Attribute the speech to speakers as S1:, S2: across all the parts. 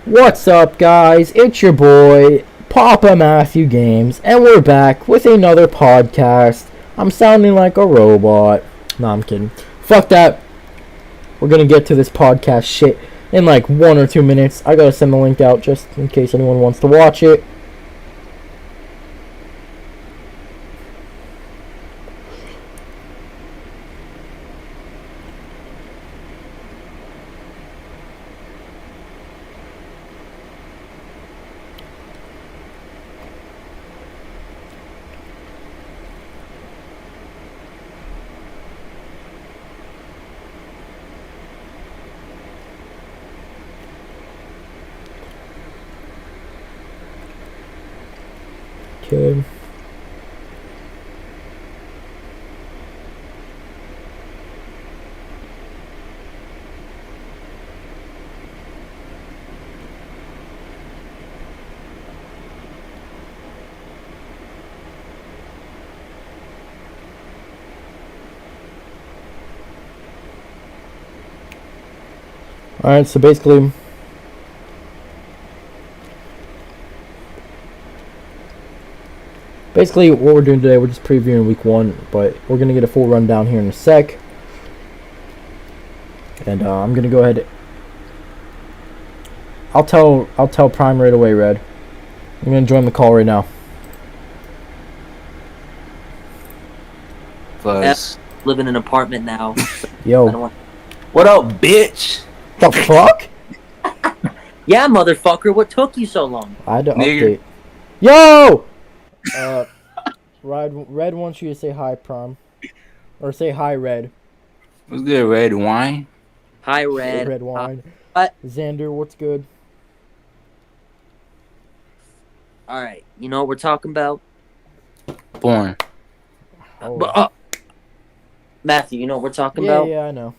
S1: What's up, guys? It's your boy, Papa Matthew Games, and we're back with another podcast. I'm sounding like a robot. No, I'm kidding. Fuck that. We're gonna get to this podcast shit in like 1 or 2 minutes. I gotta send the link out just in case anyone wants to watch it. Okay. Alright, so basically what we're doing today, we're just previewing week 1, but we're gonna get a full rundown here in a sec. And I'm gonna go ahead. I'll tell Prime right away, Red. I'm gonna join the call right now.
S2: Fuzz. Live in an apartment now.
S1: Yo.
S2: What up, bitch?
S1: The fuck?
S2: Yeah, motherfucker. What took you so long?
S1: I had to
S2: Nigger.
S1: update. Yo! Red wants you to say hi, Prom. Or say hi, Red.
S3: What's good, Red Wine?
S2: Hi, Red.
S1: Red Wine.
S2: What?
S1: Xander, what's good?
S2: All right. You know what we're talking about?
S3: Born.
S1: Oh.
S2: Matthew, you know what we're talking
S1: yeah,
S2: about?
S1: Yeah, I know.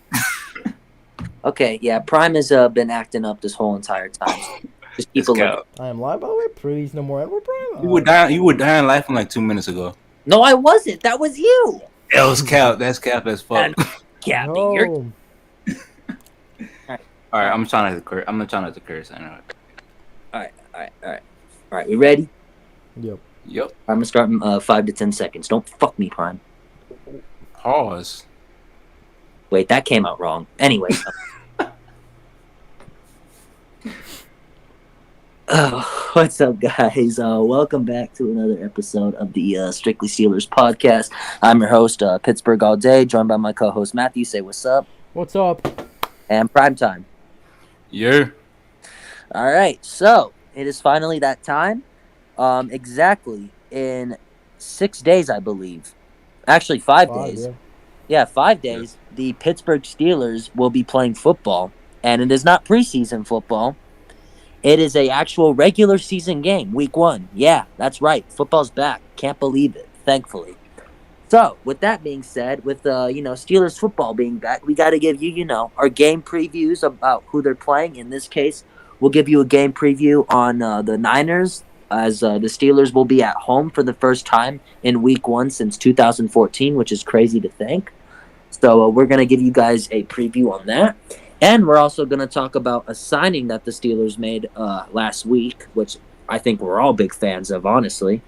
S2: Okay, yeah. Prime has been acting up this whole entire time. Just keep a look.
S1: I am live, by the way. Please, no more Edward Prime.
S3: You were dying laughing like 2 mints ago.
S2: No, I wasn't. That was you.
S3: That was cap. That's cap as fuck.
S2: Cappy,
S1: No.
S2: you're...
S3: All right, I'm trying not to curse. I'm not trying not to curse. I know.
S2: All right. We ready?
S1: Yep.
S2: I'm gonna start in 5 to 10 seconds. Don't fuck me, Prime.
S3: Pause.
S2: Wait, that came out wrong. Anyway. What's up, guys? Welcome back to another episode of the Strictly Steelers podcast. I'm your host, Pittsburgh All Day, joined by my co-host, Matthew. Say what's up.
S1: What's up?
S2: And Prime Time.
S3: Yeah.
S2: All right, so it is finally that time. Exactly in 6 days, I believe. Actually, 5 days. Yeah, 5 days. The Pittsburgh Steelers will be playing football, and it is not preseason football. It is a actual regular season game, week 1. Yeah, that's right. Football's back. Can't believe it, thankfully. So, with that being said, with Steelers football being back, we got to give you, our game previews about who they're playing. In this case, we'll give you a game preview on the Niners, as the Steelers will be at home for the first time in week 1 since 2014, which is crazy to think. So, we're going to give you guys a preview on that. And we're also going to talk about a signing that the Steelers made last week, which I think we're all big fans of, honestly.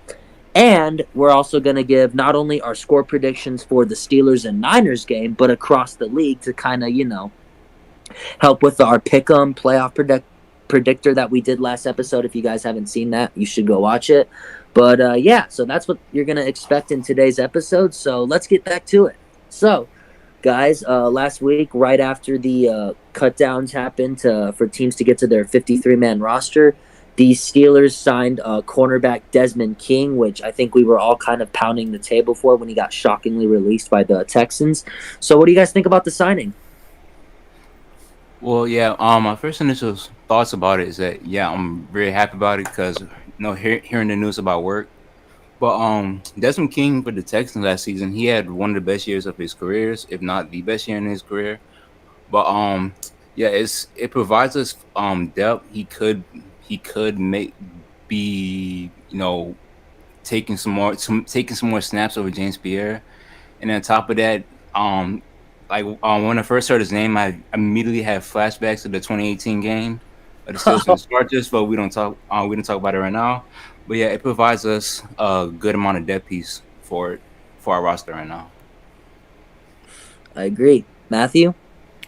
S2: And we're also going to give not only our score predictions for the Steelers and Niners game, but across the league to kind of, help with our pick'em playoff predictor that we did last episode. If you guys haven't seen that, you should go watch it. But yeah, so that's what you're going to expect in today's episode. So let's get back to it. So, guys, last week, right after the cut downs happened for teams to get to their 53-man roster, the Steelers signed cornerback Desmond King, which I think we were all kind of pounding the table for when he got shockingly released by the Texans. So what do you guys think about the signing?
S3: Well, yeah. My first initial thoughts about it is that I'm very happy about it because hearing the news about work. But Desmond King for the Texans last season, he had one of the best years of his careers, if not the best year in his career. But it provides us depth. He could be taking some more snaps over James Pierre, and on top of that, when I first heard his name, I immediately had flashbacks to the 2018 game of the Steelers and the Chargers, but we don't talk about it right now. But yeah, it provides us a good amount of depth piece for our roster right now.
S2: I agree. Matthew?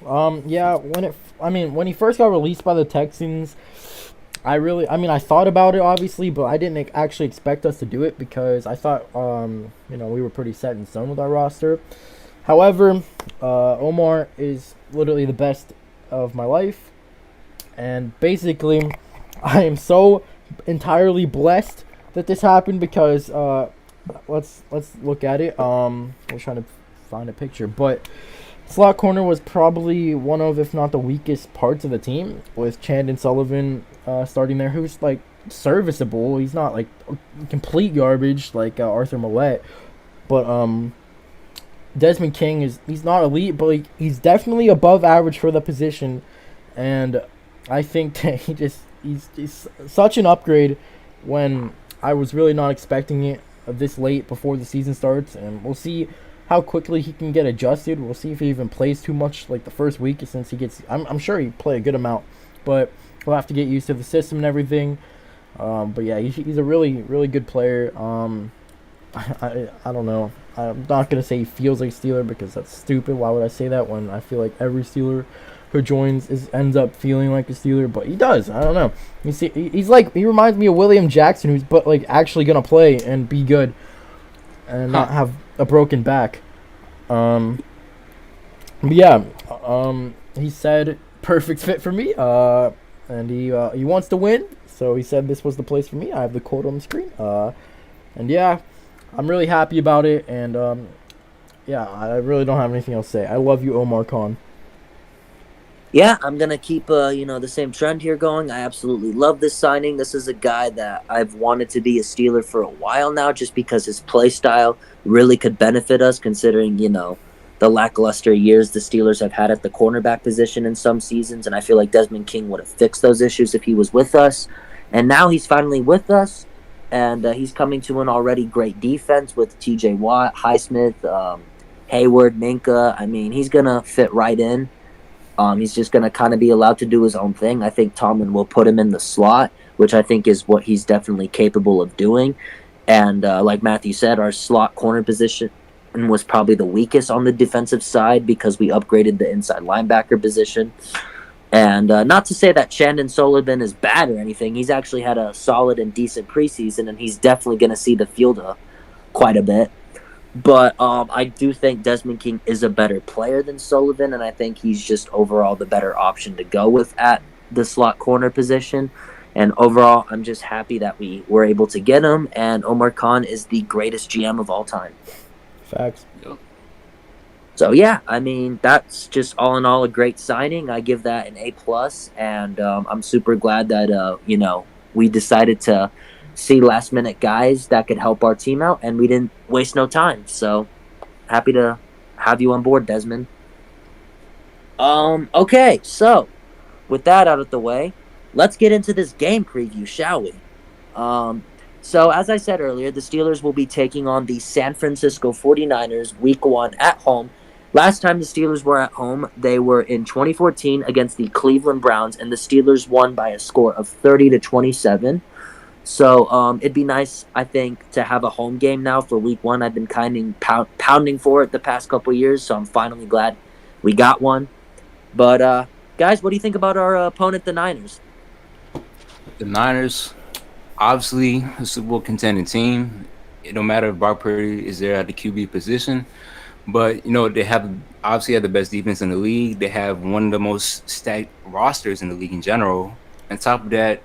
S1: Yeah, when he first got released by the Texans, I thought about it obviously, but I didn't actually expect us to do it because I thought, we were pretty set in stone with our roster. However, Omar is literally the best of my life, and basically, I am so entirely blessed that this happened because let's look at it. I was trying to find a picture, but slot corner was probably one of, if not the weakest parts of the team, with Chandon Sullivan starting there, who's like serviceable. He's not like complete garbage like Arthur Millette, but Desmond King he's not elite, but he's definitely above average for the position, and I think that he's such an upgrade when I was really not expecting it this late before the season starts, and we'll see how quickly he can get adjusted. We'll see if he even plays too much like the first week since he gets. I'm sure he play a good amount, but he'll have to get used to the system and everything. But yeah, he's a really really good player. I don't know. I'm not gonna say he feels like a Steeler because that's stupid. Why would I say that when I feel like every Steeler who joins ends up feeling like a Steeler? But he does. I don't know. He reminds me of William Jackson, who's but like actually gonna play and be good, and not have a broken back. But yeah, he said perfect fit for me. And he wants to win, so he said this was the place for me. I have the quote on the screen. And yeah, I'm really happy about it. And yeah, I really don't have anything else to say. I love you, Omar Khan.
S2: Yeah, I'm gonna keep the same trend here going. I absolutely love this signing. This is a guy that I've wanted to be a Steeler for a while now, just because his play style really could benefit us, considering the lackluster years the Steelers have had at the cornerback position in some seasons. And I feel like Desmond King would have fixed those issues if he was with us. And now he's finally with us, and he's coming to an already great defense with T.J. Watt, Highsmith, Hayward, Minka. I mean, he's gonna fit right in. He's just going to kind of be allowed to do his own thing. I think Tomlin will put him in the slot, which I think is what he's definitely capable of doing. And like Matthew said, our slot corner position was probably the weakest on the defensive side because we upgraded the inside linebacker position. And not to say that Chandon Sullivan is bad or anything. He's actually had a solid and decent preseason, and he's definitely going to see the field quite a bit. But I do think Desmond King is a better player than Sullivan, and I think he's just overall the better option to go with at the slot corner position. And overall, I'm just happy that we were able to get him, and Omar Khan is the greatest GM of all time.
S1: Facts.
S2: So yeah, I mean, that's just all in all a great signing. I give that an A+, and I'm super glad that we decided to see last minute guys that could help our team out, and we didn't waste no time. So happy to have you on board, Desmond. Okay, so with that out of the way, let's get into this game preview, shall we? So as I said earlier, the Steelers will be taking on the San Francisco 49ers week 1 at home. Last time the Steelers were at home, they were in 2014 against the Cleveland Browns, and the Steelers won by a score of 30-27. So it'd be nice, I think, to have a home game now for week 1. I've been pounding for it the past couple of years, so I'm finally glad we got one. But, guys, what do you think about our opponent, the Niners?
S3: The Niners, obviously, a Super Bowl contending team. It don't matter if Brock Purdy is there at the QB position, but they obviously have the best defense in the league. They have one of the most stacked rosters in the league in general. On top of that,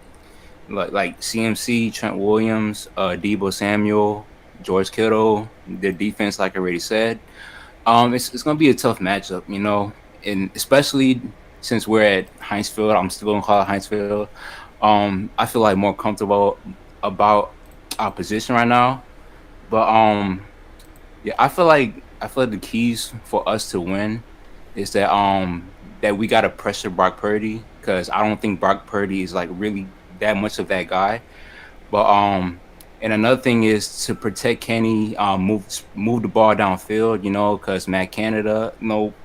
S3: like CMC, Trent Williams, Deebo Samuel, George Kittle, their defense, like I already said, it's gonna be a tough matchup, and especially since we're at Heinz Field. I'm still gonna call it Heinz Field. I feel like more comfortable about our position right now, but yeah, I feel like the keys for us to win is that we gotta pressure Brock Purdy, because I don't think Brock Purdy is like really that much of that guy. But and another thing is to protect Kenny, move the ball downfield, because Matt Canada,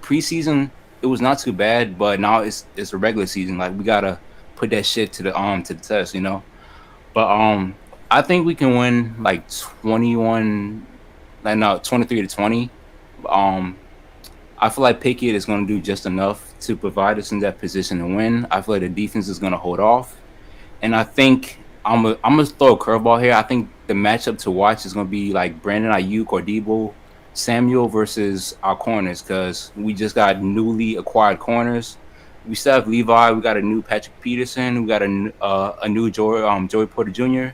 S3: preseason it was not too bad, but now it's a regular season. Like we gotta put that shit to the test, you know. But I think we can win like 21, like no 23-20. Um, I feel like Pickett is going to do just enough to provide us in that position to win. I feel like the defense is going to hold off, and I think I'm gonna throw a curveball here. I think the matchup to watch is going to be like Brandon Ayuk or Debo Samuel versus our corners because we just got newly acquired corners. We still have Levi. We got a new Patrick Peterson. We got a new Joey Porter Jr.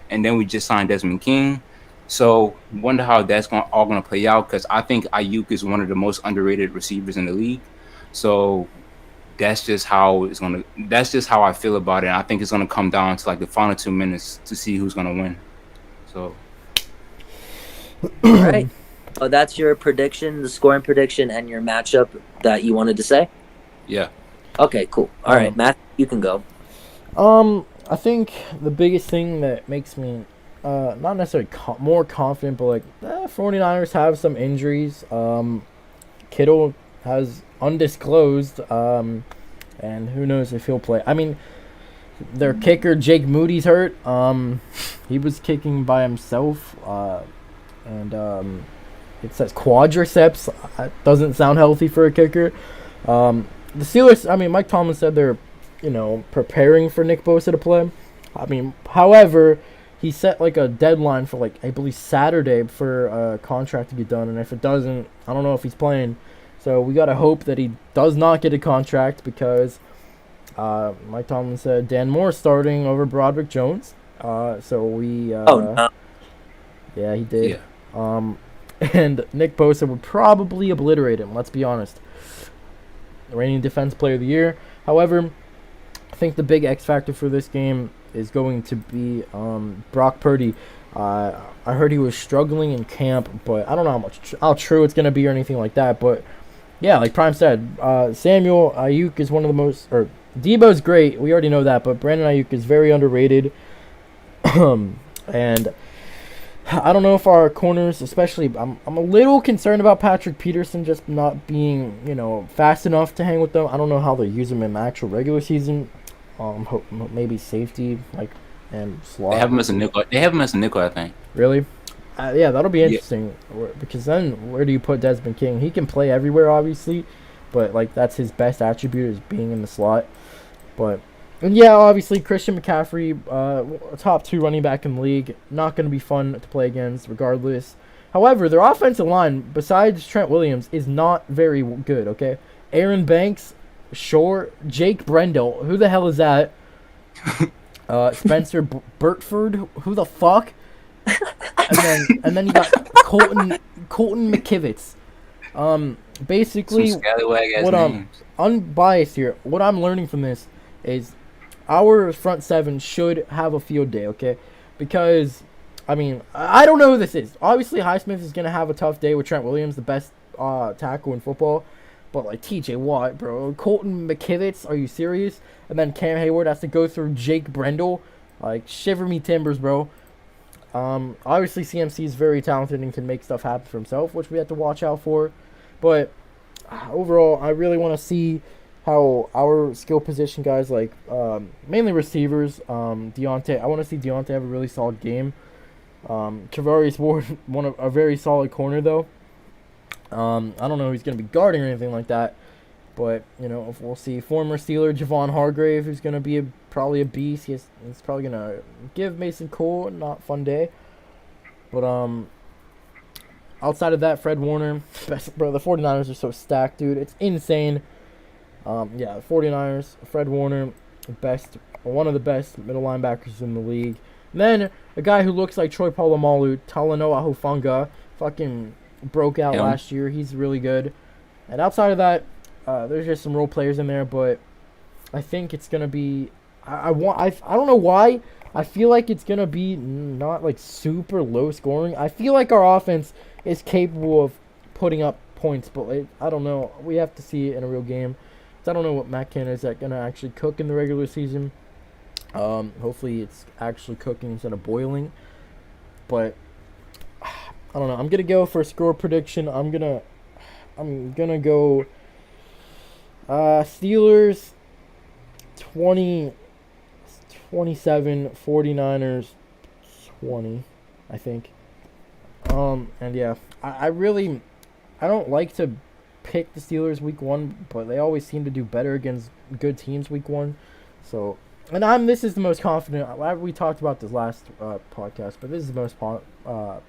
S3: And then we just signed Desmond King. So wonder how that's all going to play out because I think Ayuk is one of the most underrated receivers in the league. So that's just how it's gonna. That's just how I feel about it. And I think it's gonna come down to like the final 2 minutes to see who's gonna win. So,
S2: all right. Oh, that's your prediction, the scoring prediction, and your matchup that you wanted to say.
S3: Yeah.
S2: Okay. Cool. All right, Matt, you can go.
S1: I think the biggest thing that makes me not necessarily more confident, but like 49ers have some injuries. Kittle has undisclosed, and who knows if he'll play. I mean, their kicker Jake Moody's hurt. He was kicking by himself, and it says quadriceps. Doesn't sound healthy for a kicker. The Steelers. I mean, Mike Tomlin said they're, preparing for Nick Bosa to play. I mean, however, he set like a deadline for like I believe Saturday for a contract to get done, and if it doesn't, I don't know if he's playing. So we gotta hope that he does not get a contract because Mike Tomlin said Dan Moore starting over Broderick Jones. So we
S2: No.
S1: Yeah, he did.
S3: Yeah.
S1: And Nick Bosa would probably obliterate him. Let's be honest. The reigning defense player of the year. However, I think the big X factor for this game is going to be Brock Purdy. I heard he was struggling in camp, but I don't know how true it's going to be or anything like that. But yeah, like Prime said, Samuel Ayuk is one of the most, or Debo's great. We already know that, but Brandon Ayuk is very underrated. And I don't know if our corners, especially, I'm a little concerned about Patrick Peterson just not being, fast enough to hang with them. I don't know how they use him in the actual regular season. Maybe safety, and slot.
S3: They have him as a nickel. I think.
S1: Really? Yeah, that'll be interesting. Yeah. Because then, where do you put Desmond King? He can play everywhere, obviously, but that's his best attribute is being in the slot. But and yeah, obviously Christian McCaffrey, top 2 running back in the league, not going to be fun to play against, regardless. However, their offensive line, besides Trent Williams, is not very good. Okay, Aaron Banks, sure. Jake Brendel, who the hell is that? Spencer Burtford, who the fuck? And then you got Colton McKivitz. Basically, what I'm unbiased here. What I'm learning from this is our front seven should have a field day, okay? Because I mean, I don't know who this is. Obviously, Highsmith is gonna have a tough day with Trent Williams, the best tackle in football. But T.J. Watt, bro, Colton McKivitz, are you serious? And then Cam Hayward has to go through Jake Brendel, shiver me timbers, bro. Obviously CMC is very talented and can make stuff happen for himself, which we have to watch out for. But overall, I really want to see how our skill position guys, mainly receivers, Deontay. I want to see Deontay have a really solid game. Travarius Ward, a very solid corner though. I don't know who he's going to be guarding or anything like that. But, we'll see. Former Steeler Javon Hargrave, who's going to be probably a beast. He's probably going to give Mason Cole a not fun day. But outside of that, Fred Warner. Bro, the 49ers are so stacked, dude. It's insane. The 49ers, Fred Warner, one of the best middle linebackers in the league. And then a guy who looks like Troy Polamalu, Talanoa Hufanga, fucking broke out last year. He's really good. And outside of that, there's just some role players in there, but I think it's gonna be. I don't know why. I feel like it's gonna be not super low scoring. I feel like our offense is capable of putting up points, but I don't know. We have to see it in a real game. I don't know what Matt Canada is gonna actually cook in the regular season. Hopefully it's actually cooking instead of boiling. But I don't know. I'm gonna go for a score prediction. I'm gonna go Steelers 20. 27, 49ers 20, I think. And yeah, I really, I don't like to pick the Steelers week 1, but they always seem to do better against good teams week 1. So, and this is the most confident. We talked about this last podcast, but this is the most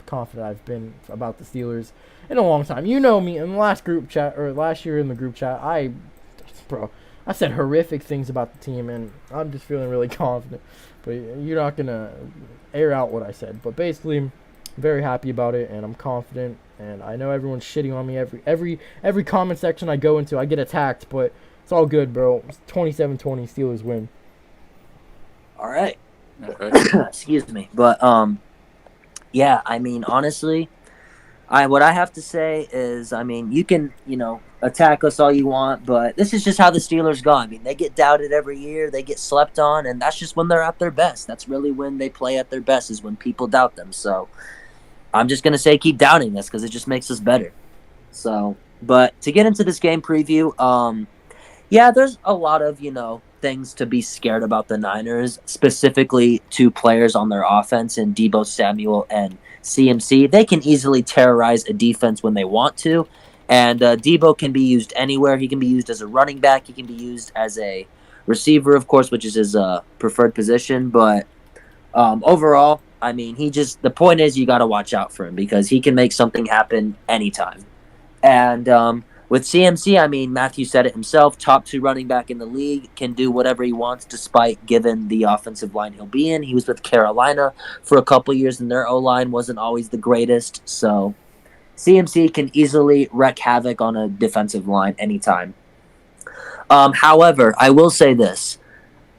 S1: confident I've been about the Steelers in a long time. You know me, in the last year in the group chat, I said horrific things about the team, and I'm just feeling really confident. But you're not gonna air out what I said. But basically, I'm very happy about it, and I'm confident. And I know everyone's shitting on me every comment section I go into. I get attacked, but it's all good, bro. It's 27-20, Steelers win.
S2: All right. Excuse me, but yeah. I mean, honestly, what I have to say is, I mean, you can attack us all you want, but this is just how the Steelers go. I mean, they get doubted every year, they get slept on, and that's just when they're at their best. That's really when they play at their best, is when people doubt them. So I'm just gonna say keep doubting us because it just makes us better. So, but to get into this game preview, yeah, there's a lot of things to be scared about the Niners, specifically two players on their offense in Deebo Samuel and CMC. They can easily terrorize a defense when they want to, and Deebo can be used anywhere. He can be used as a running back. He can be used as a receiver, of course, which is his preferred position. But overall, I mean, the point is you got to watch out for him because he can make something happen anytime. And with CMC, I mean, Matthew said it himself, top 2 running back in the league, can do whatever he wants despite given the offensive line he'll be in. He was with Carolina for a couple years, and their O-line wasn't always the greatest. So CMC can easily wreak havoc on a defensive line anytime. However, I will say this.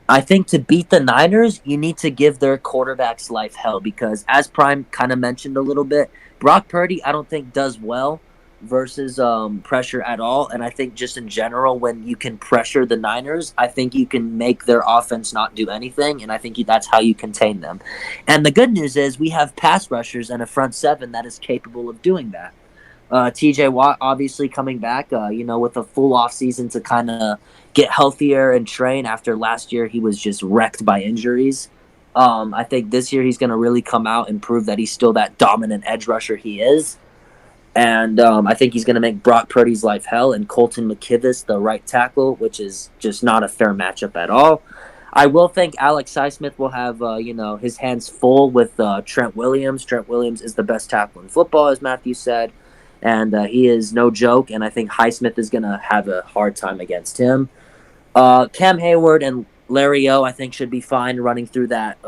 S2: I think to beat the Niners, you need to give their quarterbacks life hell because, as Prime kind of mentioned a little bit, Brock Purdy I don't think does well versus pressure at all. And I think just in general, when you can pressure the Niners, I think you can make their offense not do anything, and I think that's how you contain them. And the good news is we have pass rushers and a front seven that is capable of doing that. TJ Watt obviously coming back, with a full off season to kind of get healthier and train after last year he was just wrecked by injuries. I think this year he's going to really come out and prove that he's still that dominant edge rusher he is. And I think he's going to make Brock Purdy's life hell, and Colton McKivitz, the right tackle, which is just not a fair matchup at all. I will think Alex Highsmith will have, his hands full with Trent Williams. Trent Williams is the best tackle in football, as Matthew said, and he is no joke, and I think Highsmith is going to have a hard time against him. Cam Hayward and Larry O, I think, should be fine running through that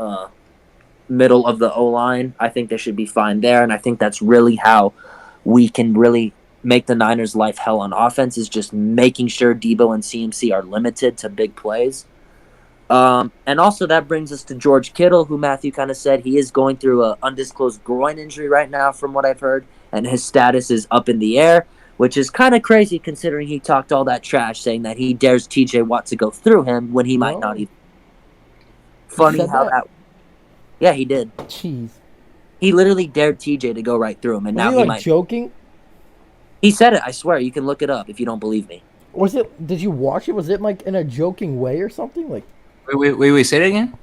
S2: middle of the O-line. I think they should be fine there, and I think that's really how we can really make the Niners' life hell on offense, is just making sure Deebo and CMC are limited to big plays. And also that brings us to George Kittle, who Matthew kind of said he is going through an undisclosed groin injury right now from what I've heard, and his status is up in the air, which is kind of crazy considering he talked all that trash saying that he dares TJ Watt to go through him when he might not even. Funny how that. Yeah, he did.
S1: Jeez.
S2: He literally dared TJ to go right through him, and now he might.
S1: Joking?
S2: He said it. I swear. You can look it up if you don't believe me.
S1: Was it? Did you watch it? Was it like in a joking way or something? Like.
S3: Wait. Say that again.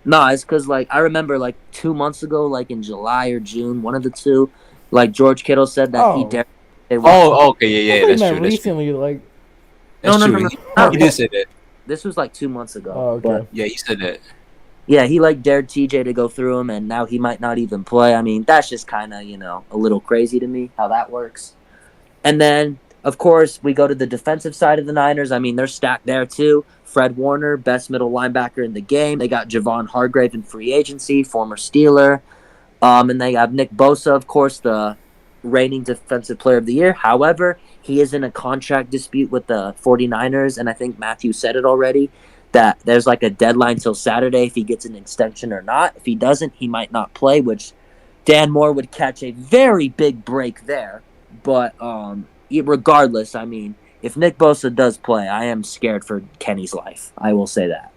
S2: No, it's because I remember 2 months ago, in July or June, one of the two, George Kittle said that he dared.
S3: Okay, yeah, that's true.
S1: Recently,
S2: No.
S3: He did say that.
S2: This was 2 months ago.
S1: Oh, okay.
S3: But, yeah, he said that.
S2: Yeah, he dared TJ to go through him, and now he might not even play. I mean, that's just kind of, a little crazy to me how that works. And then, of course, we go to the defensive side of the Niners. I mean, they're stacked there too. Fred Warner, best middle linebacker in the game. They got Javon Hargrave in free agency, former Steeler. And they have Nick Bosa, of course, the reigning defensive player of the year. However, he is in a contract dispute with the 49ers, and I think Matthew said it already, that there's a deadline till Saturday if he gets an extension or not. If he doesn't, he might not play, which Dan Moore would catch a very big break there. But regardless, I mean, if Nick Bosa does play, I am scared for Kenny's life. I will say that.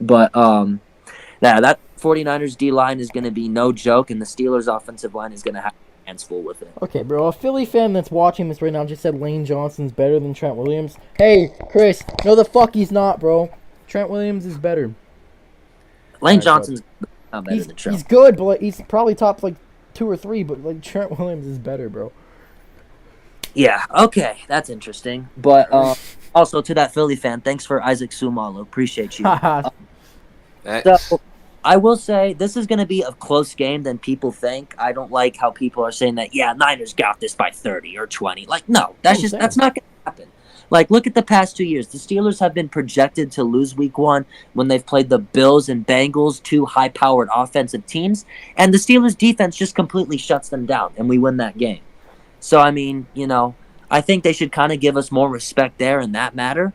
S2: But that 49ers D-line is going to be no joke, and the Steelers offensive line is going to have hands full with it.
S1: Okay, bro, a Philly fan that's watching this right now just said Lane Johnson's better than Trent Williams. Hey, Chris, no the fuck he's not, bro. Trent Williams is better.
S2: Lane
S1: Alright, good.
S2: Johnson's not better than
S1: He's
S2: Trent.
S1: good, but like, he's probably top like 2 or 3. But like Trent Williams is better, bro.
S2: Yeah, okay, that's interesting. But also to that Philly fan, thanks for Isaac Sumalo. Appreciate you.
S1: Haha.
S3: That's
S2: So I will say this is going to be a close game than people think. I don't like how people are saying that. Yeah, Niners got this by 30 or 20. Like, no,
S1: That's
S2: that's
S1: what I'm
S2: just
S1: saying.
S2: that's not going to happen. Like, look at the past 2 years. The Steelers have been projected to lose Week 1 when they've played the Bills and Bengals, two high-powered offensive teams, and the Steelers' defense just completely shuts them down, and we win that game. So I mean, I think they should kind of give us more respect there in that matter.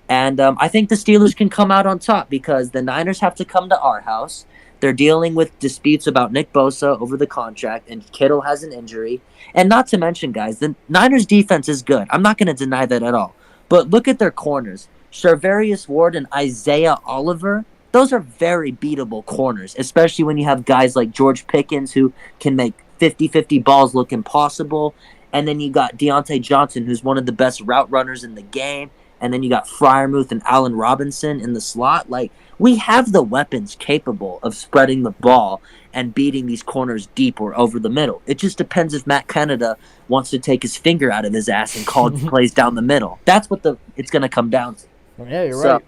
S2: And I think the Steelers can come out on top because the Niners have to come to our house. They're dealing with disputes about Nick Bosa over the contract, and Kittle has an injury. And not to mention, guys, the Niners defense is good. I'm not going to deny that at all. But look at their corners. Charvarius Ward and Isaiah Oliver, those are very beatable corners, especially when you have guys like George Pickens who can make 50-50 balls look impossible. And then you got Deontay Johnson, who's one of the best route runners in the game, and then you got Fryermuth and Allen Robinson in the slot. Like, we have the weapons capable of spreading the ball and beating these corners deep or over the middle. It just depends if Matt Canada wants to take his finger out of his ass and call plays down the middle. That's what it's going to come down to.
S1: Yeah, you're
S2: So,
S1: right.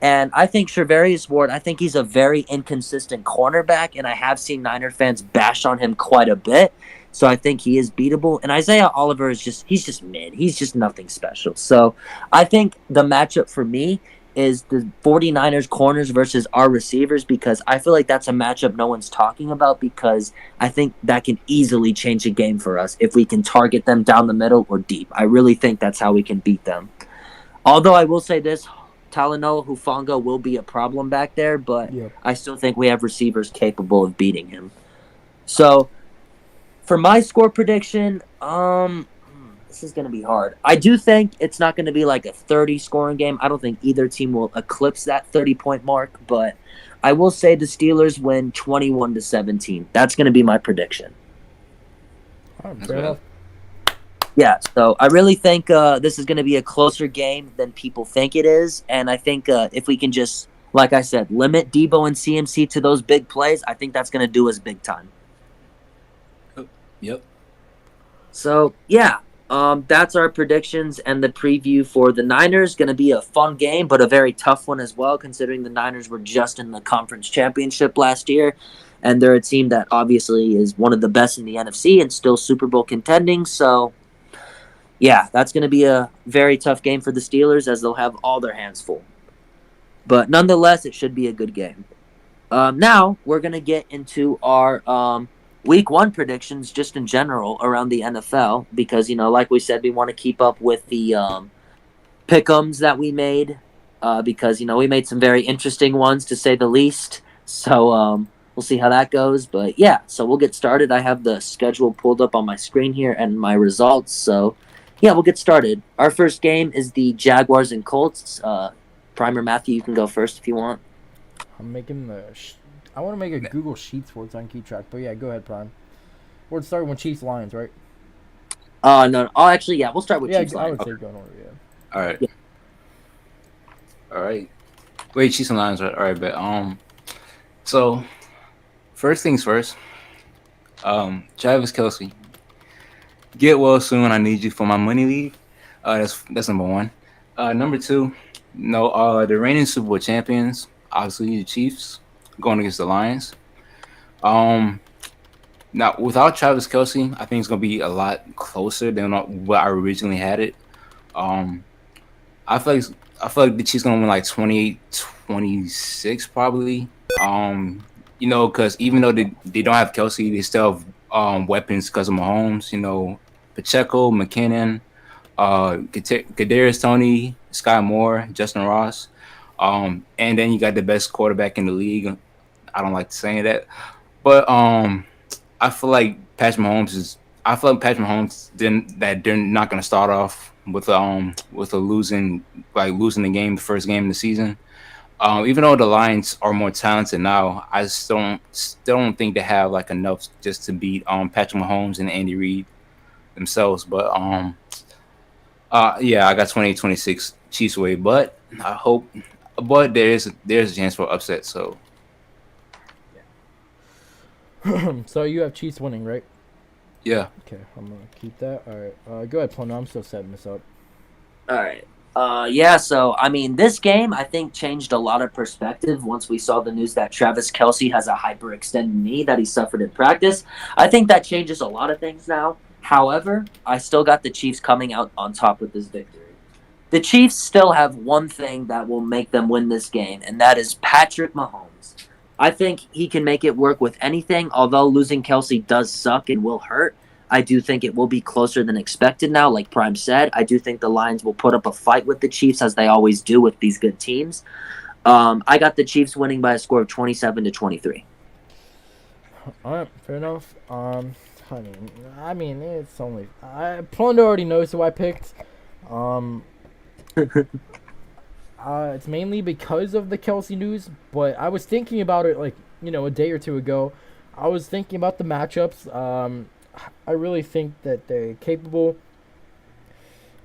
S2: and I think Charvarius Ward, I think he's a very inconsistent cornerback, and I have seen Niner fans bash on him quite a bit. So I think he is beatable. And Isaiah Oliver he's just mid. He's just nothing special. So I think the matchup for me is the 49ers corners versus our receivers because I feel like that's a matchup no one's talking about because I think that can easily change the game for us if we can target them down the middle or deep. I really think that's how we can beat them. Although I will say this, Talanoa Hufanga will be a problem back there, but
S1: Yep.
S2: I still think we have receivers capable of beating him. So for my score prediction, this is going to be hard. I do think it's not going to be like a 30 scoring game. I don't think either team will eclipse that 30-point mark, but I will say the Steelers win 21-17. That's going to be my prediction.
S1: Fair enough.
S2: Yeah, so I really think this is going to be a closer game than people think it is, and I think if we can just, like I said, limit Debo and CMC to those big plays, I think that's going to do us big time.
S3: Yep.
S2: So, yeah, that's our predictions and the preview for the Niners. Going to be a fun game, but a very tough one as well, considering the Niners were just in the conference championship last year, and they're a team that obviously is one of the best in the NFC and still Super Bowl contending, so yeah, that's going to be a very tough game for the Steelers as they'll have all their hands full. But nonetheless, it should be a good game. Now, we're going to get into our Week 1 predictions just in general around the NFL because, like we said, we want to keep up with the pick'ems that we made because, we made some very interesting ones to say the least. So we'll see how that goes. But yeah, so we'll get started. I have the schedule pulled up on my screen here and my results. So yeah, we'll get started. Our first game is the Jaguars and Colts. Primer Matthew, you can go first if you want.
S1: I'm making I want to make a Google Sheets for it so I can keep track. But yeah, go ahead, Prime. We're starting with Chiefs Lions, right?
S2: No. Oh, actually, yeah, we'll start with
S1: Yeah,
S2: Chiefs.
S1: I
S2: Lions.
S1: would say go in order. Yeah.
S3: All right.
S2: Yeah.
S3: All right. Wait, Chiefs and Lions. All right, but so first things first. Travis Kelsey, get well soon. I need you for my money league. That's number one. Number two, no, the reigning Super Bowl champions, obviously the Chiefs, going against the Lions. Um, Now without Travis Kelsey, I think it's gonna be a lot closer than what I originally had it. Um, I feel like I feel like the Chiefs gonna win like 28-26 probably. Because even though they don't have Kelsey, they still have weapons because of Mahomes. Pacheco, McKinnon, Kadarius Tony, Sky Moore, Justin Ross, and then you got the best quarterback in the league. I don't like saying that, but I feel like Patrick Mahomes is. I feel like Patrick Mahomes they're not going to start off with a losing the game, the first game of the season. Even though the Lions are more talented now, I still don't think they have like enough just to beat Patrick Mahomes and Andy Reid themselves. But yeah, I got 28-26 Chiefs way, but I hope, but there's a chance for upset. So
S1: So you have Chiefs winning, right?
S3: Yeah.
S1: Okay, I'm gonna keep that. All right. Go ahead, Plano. I'm still setting this up.
S2: All right. Yeah, so I mean, this game I think changed a lot of perspective once we saw the news that Travis Kelsey has a hyperextended knee that he suffered in practice. I think that changes a lot of things now. However, I still got the Chiefs coming out on top with this victory. The Chiefs still have one thing that will make them win this game, and that is Patrick Mahomes. I think he can make it work with anything, although losing Kelsey does suck and will hurt. I do think it will be closer than expected now, like Prime said. I do think the Lions will put up a fight with the Chiefs, as they always do with these good teams. I got the Chiefs winning by a score of 27-23.
S1: All right, fair enough. I mean, it's only. Plunder already knows who I picked. Um, it's mainly because of the Kelsey news, but I was thinking about it like a day or two ago. I was thinking about the matchups. I really think that they're capable.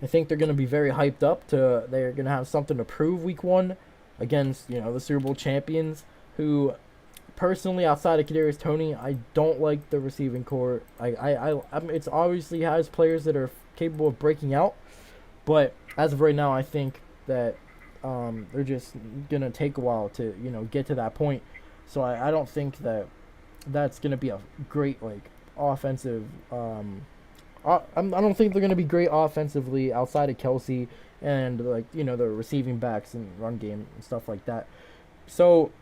S1: I think they're going to be very hyped up. They're going to have something to prove week 1 against the Super Bowl champions. Who, personally, outside of Kadarius Toney, I don't like the receiving core. It's obviously has players that are capable of breaking out, but as of right now, I think that they're just gonna take a while to get to that point. So I don't think that that's gonna be a great offensive. I don't think they're gonna be great offensively outside of Kelsey and the receiving backs and run game and stuff like that. So,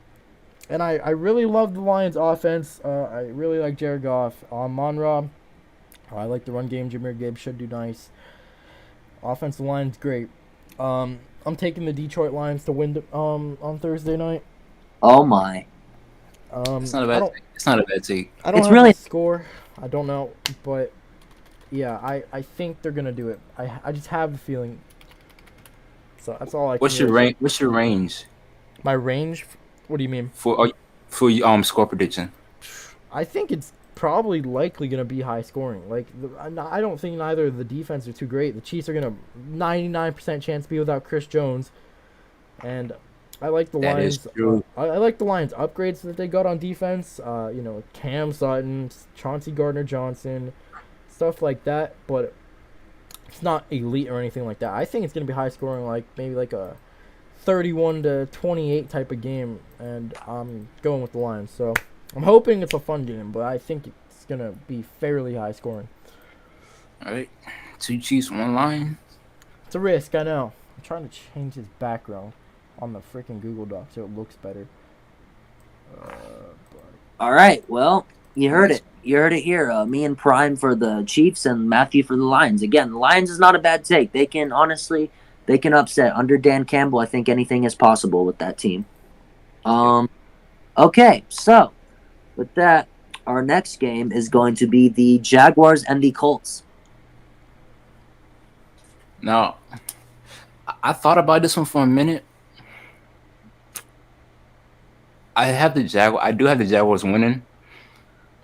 S1: and I really love the Lions offense. I really like Jared Goff. Monra, I like the run game. Jameer Gibbs should do nice. Offensive line's great. I'm taking the Detroit Lions to win on Thursday night.
S2: Oh my!
S3: It's not a bad. It's not a bad take.
S1: I don't
S2: It's
S1: have
S2: really
S1: the score. I don't know, but yeah, I think they're gonna do it. I just have the feeling. So that's all I.
S3: What's your range? What's your range
S1: My range? What do you mean?
S3: for score prediction?
S1: I think it's probably likely going to be high scoring. I don't think neither of the defense are too great. The Chiefs are going to 99% chance to be without Chris Jones, and I like the
S3: That
S1: Lions.
S3: is true.
S1: I like the Lions upgrades that they got on defense. Cam Sutton, Chauncey Gardner-Johnson, stuff like that. But it's not elite or anything like that. I think it's going to be high scoring, maybe a 31-28 type of game, and I'm going with the Lions. So I'm hoping it's a fun game, but I think it's gonna be fairly high scoring.
S3: All right, 2 Chiefs, 1 Lion.
S1: It's a risk, I know. I'm trying to change his background on the freaking Google Doc so it looks better.
S2: All right. Well, you heard it. You heard it here. Me and Prime for the Chiefs and Matthew for the Lions. Again, the Lions is not a bad take. They can upset under Dan Campbell. I think anything is possible with that team. Okay, so with that, our next game is going to be the Jaguars and the Colts.
S3: Now, I thought about this one for a minute. I do have the Jaguars winning,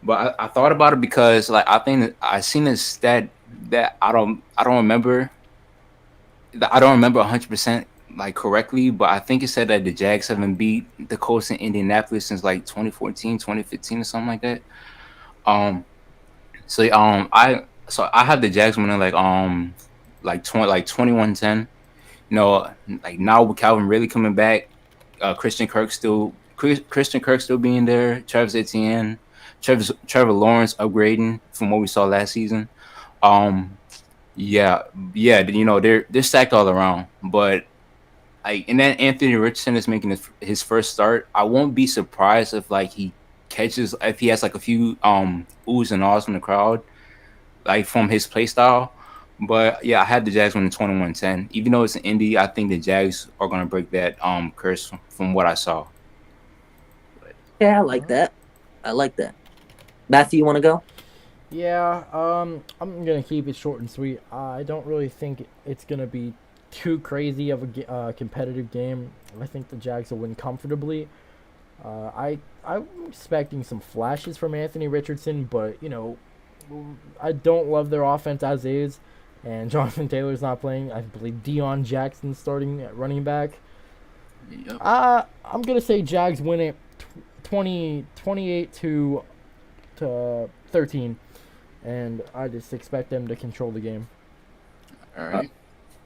S3: but I thought about it because I think I seen this stat that I don't remember. I don't remember 100% correctly, but I think it said that the Jags haven't beat the Colts in Indianapolis since 2014, 2015 or something like that. I have the Jags winning 21-10. Now with Calvin really coming back, Christian Kirk still being there, Travis Etienne, Trevor Lawrence upgrading from what we saw last season. Yeah, they're stacked all around, but and then Anthony Richardson is making his first start. I won't be surprised if if he has a few oohs and ahs from the crowd, from his play style. But yeah, I had the Jags winning 21-10. Even though it's an Indy, I think the Jags are gonna break that curse from what I saw.
S2: Yeah, I like that. Matthew, you want to go?
S1: Yeah, I'm gonna keep it short and sweet. I don't really think it's gonna be too crazy of a competitive game. I think the Jags will win comfortably. I'm expecting some flashes from Anthony Richardson, but I don't love their offense as is, and Jonathan Taylor's not playing. I believe Deion Jackson's starting at running back.
S3: Yep.
S1: I'm gonna say Jags win it 28 to to 13, and I just expect them to control the game.
S3: All
S2: I
S3: right.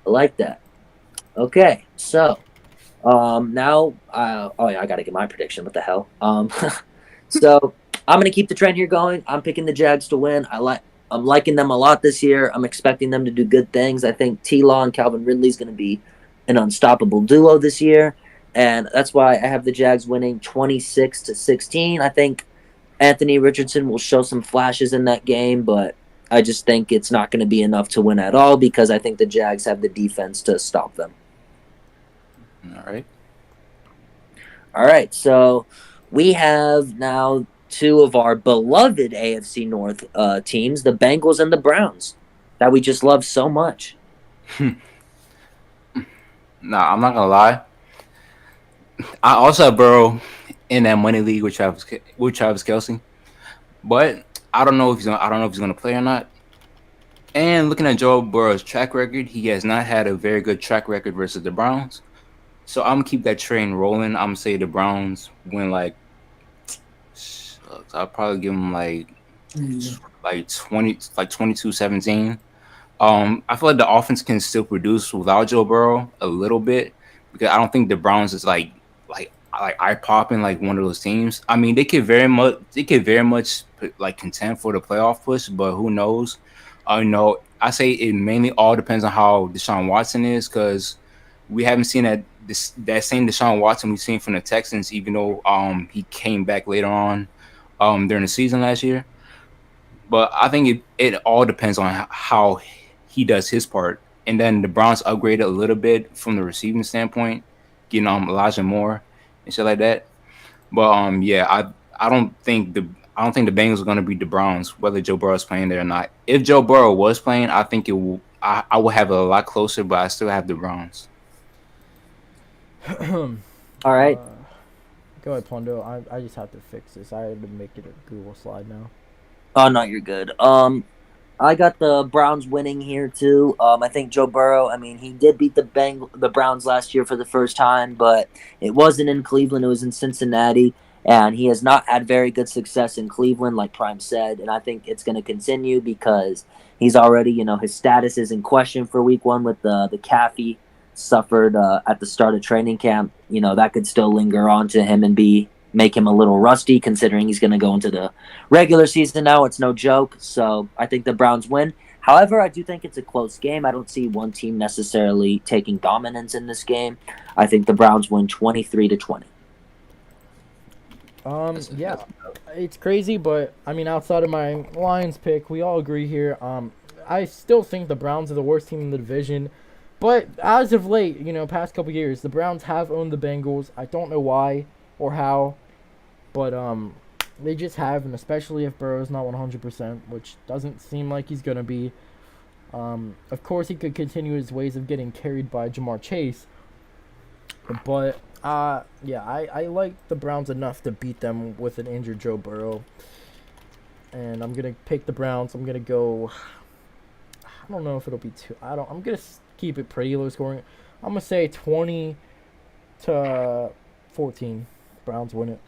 S2: like that. Okay, so now, oh yeah, I gotta get my prediction. What the hell? So I'm gonna keep the trend here going. I'm picking the Jags to win. I'm liking them a lot this year. I'm expecting them to do good things. I think T Law and Calvin Ridley's gonna be an unstoppable duo this year, and that's why I have the Jags winning 26-16. I think Anthony Richardson will show some flashes in that game, but I just think it's not going to be enough to win at all because I think the Jags have the defense to stop them.
S3: All right.
S2: All right, so we have now two of our beloved AFC North teams, the Bengals and the Browns, that we just love so much.
S3: Nah, I'm not gonna lie. I also have Burrow in that money league with Travis Kelsey, but I don't know if he's gonna play or not. And looking at Joe Burrow's track record, he has not had a very good track record versus the Browns. So I'm gonna keep that train rolling. I'm gonna say the Browns win like I'll probably give them like 20 like 22-17. I feel like the offense can still produce without Joe Burrow a little bit because I don't think the Browns is like eye popping like one of those teams. I mean, they could very much like contend for the playoff push, but who knows? I say it mainly all depends on how Deshaun Watson is because we haven't seen that same Deshaun Watson we've seen from the Texans, even though he came back later on during the season last year. But I think it all depends on how he does his part. And then the Browns upgraded a little bit from the receiving standpoint, getting Elijah Moore and shit like that. But yeah, I don't think the Bengals are gonna beat the Browns, whether Joe Burrow is playing there or not. If Joe Burrow was playing, I think it will I would have it a lot closer, but I still have the Browns.
S2: All right.
S1: Go ahead, Pondo. I just have to fix this. I had to make it a Google slide now.
S2: Oh no, you're good. I got the Browns winning here too. I think Joe Burrow. I mean, he did beat the Browns last year for the first time, but it wasn't in Cleveland. It was in Cincinnati, and he has not had very good success in Cleveland, like Prime said. And I think it's going to continue because he's already, his status is in question for Week 1 with the calf he suffered at the start of training camp. That could still linger on to him and be make him a little rusty, considering he's going to go into the regular season now. It's no joke. So I think the Browns win. However, I do think it's a close game. I don't see one team necessarily taking dominance in this game. I think the Browns win 23-20.
S1: Yeah, it's crazy, but I mean, outside of my Lions pick, we all agree here. I still think the Browns are the worst team in the division, but as of late, past couple years, the Browns have owned the Bengals. I don't know why or how, but they just have, and especially if Burrow's not 100%, which doesn't seem like he's gonna be. Of course, he could continue his ways of getting carried by Jamar Chase, but yeah, I like the Browns enough to beat them with an injured Joe Burrow, and I'm gonna pick the Browns. I'm gonna go. I don't know if it'll be two. I'm gonna keep it pretty low scoring. I'm gonna say 20-14. Browns win it.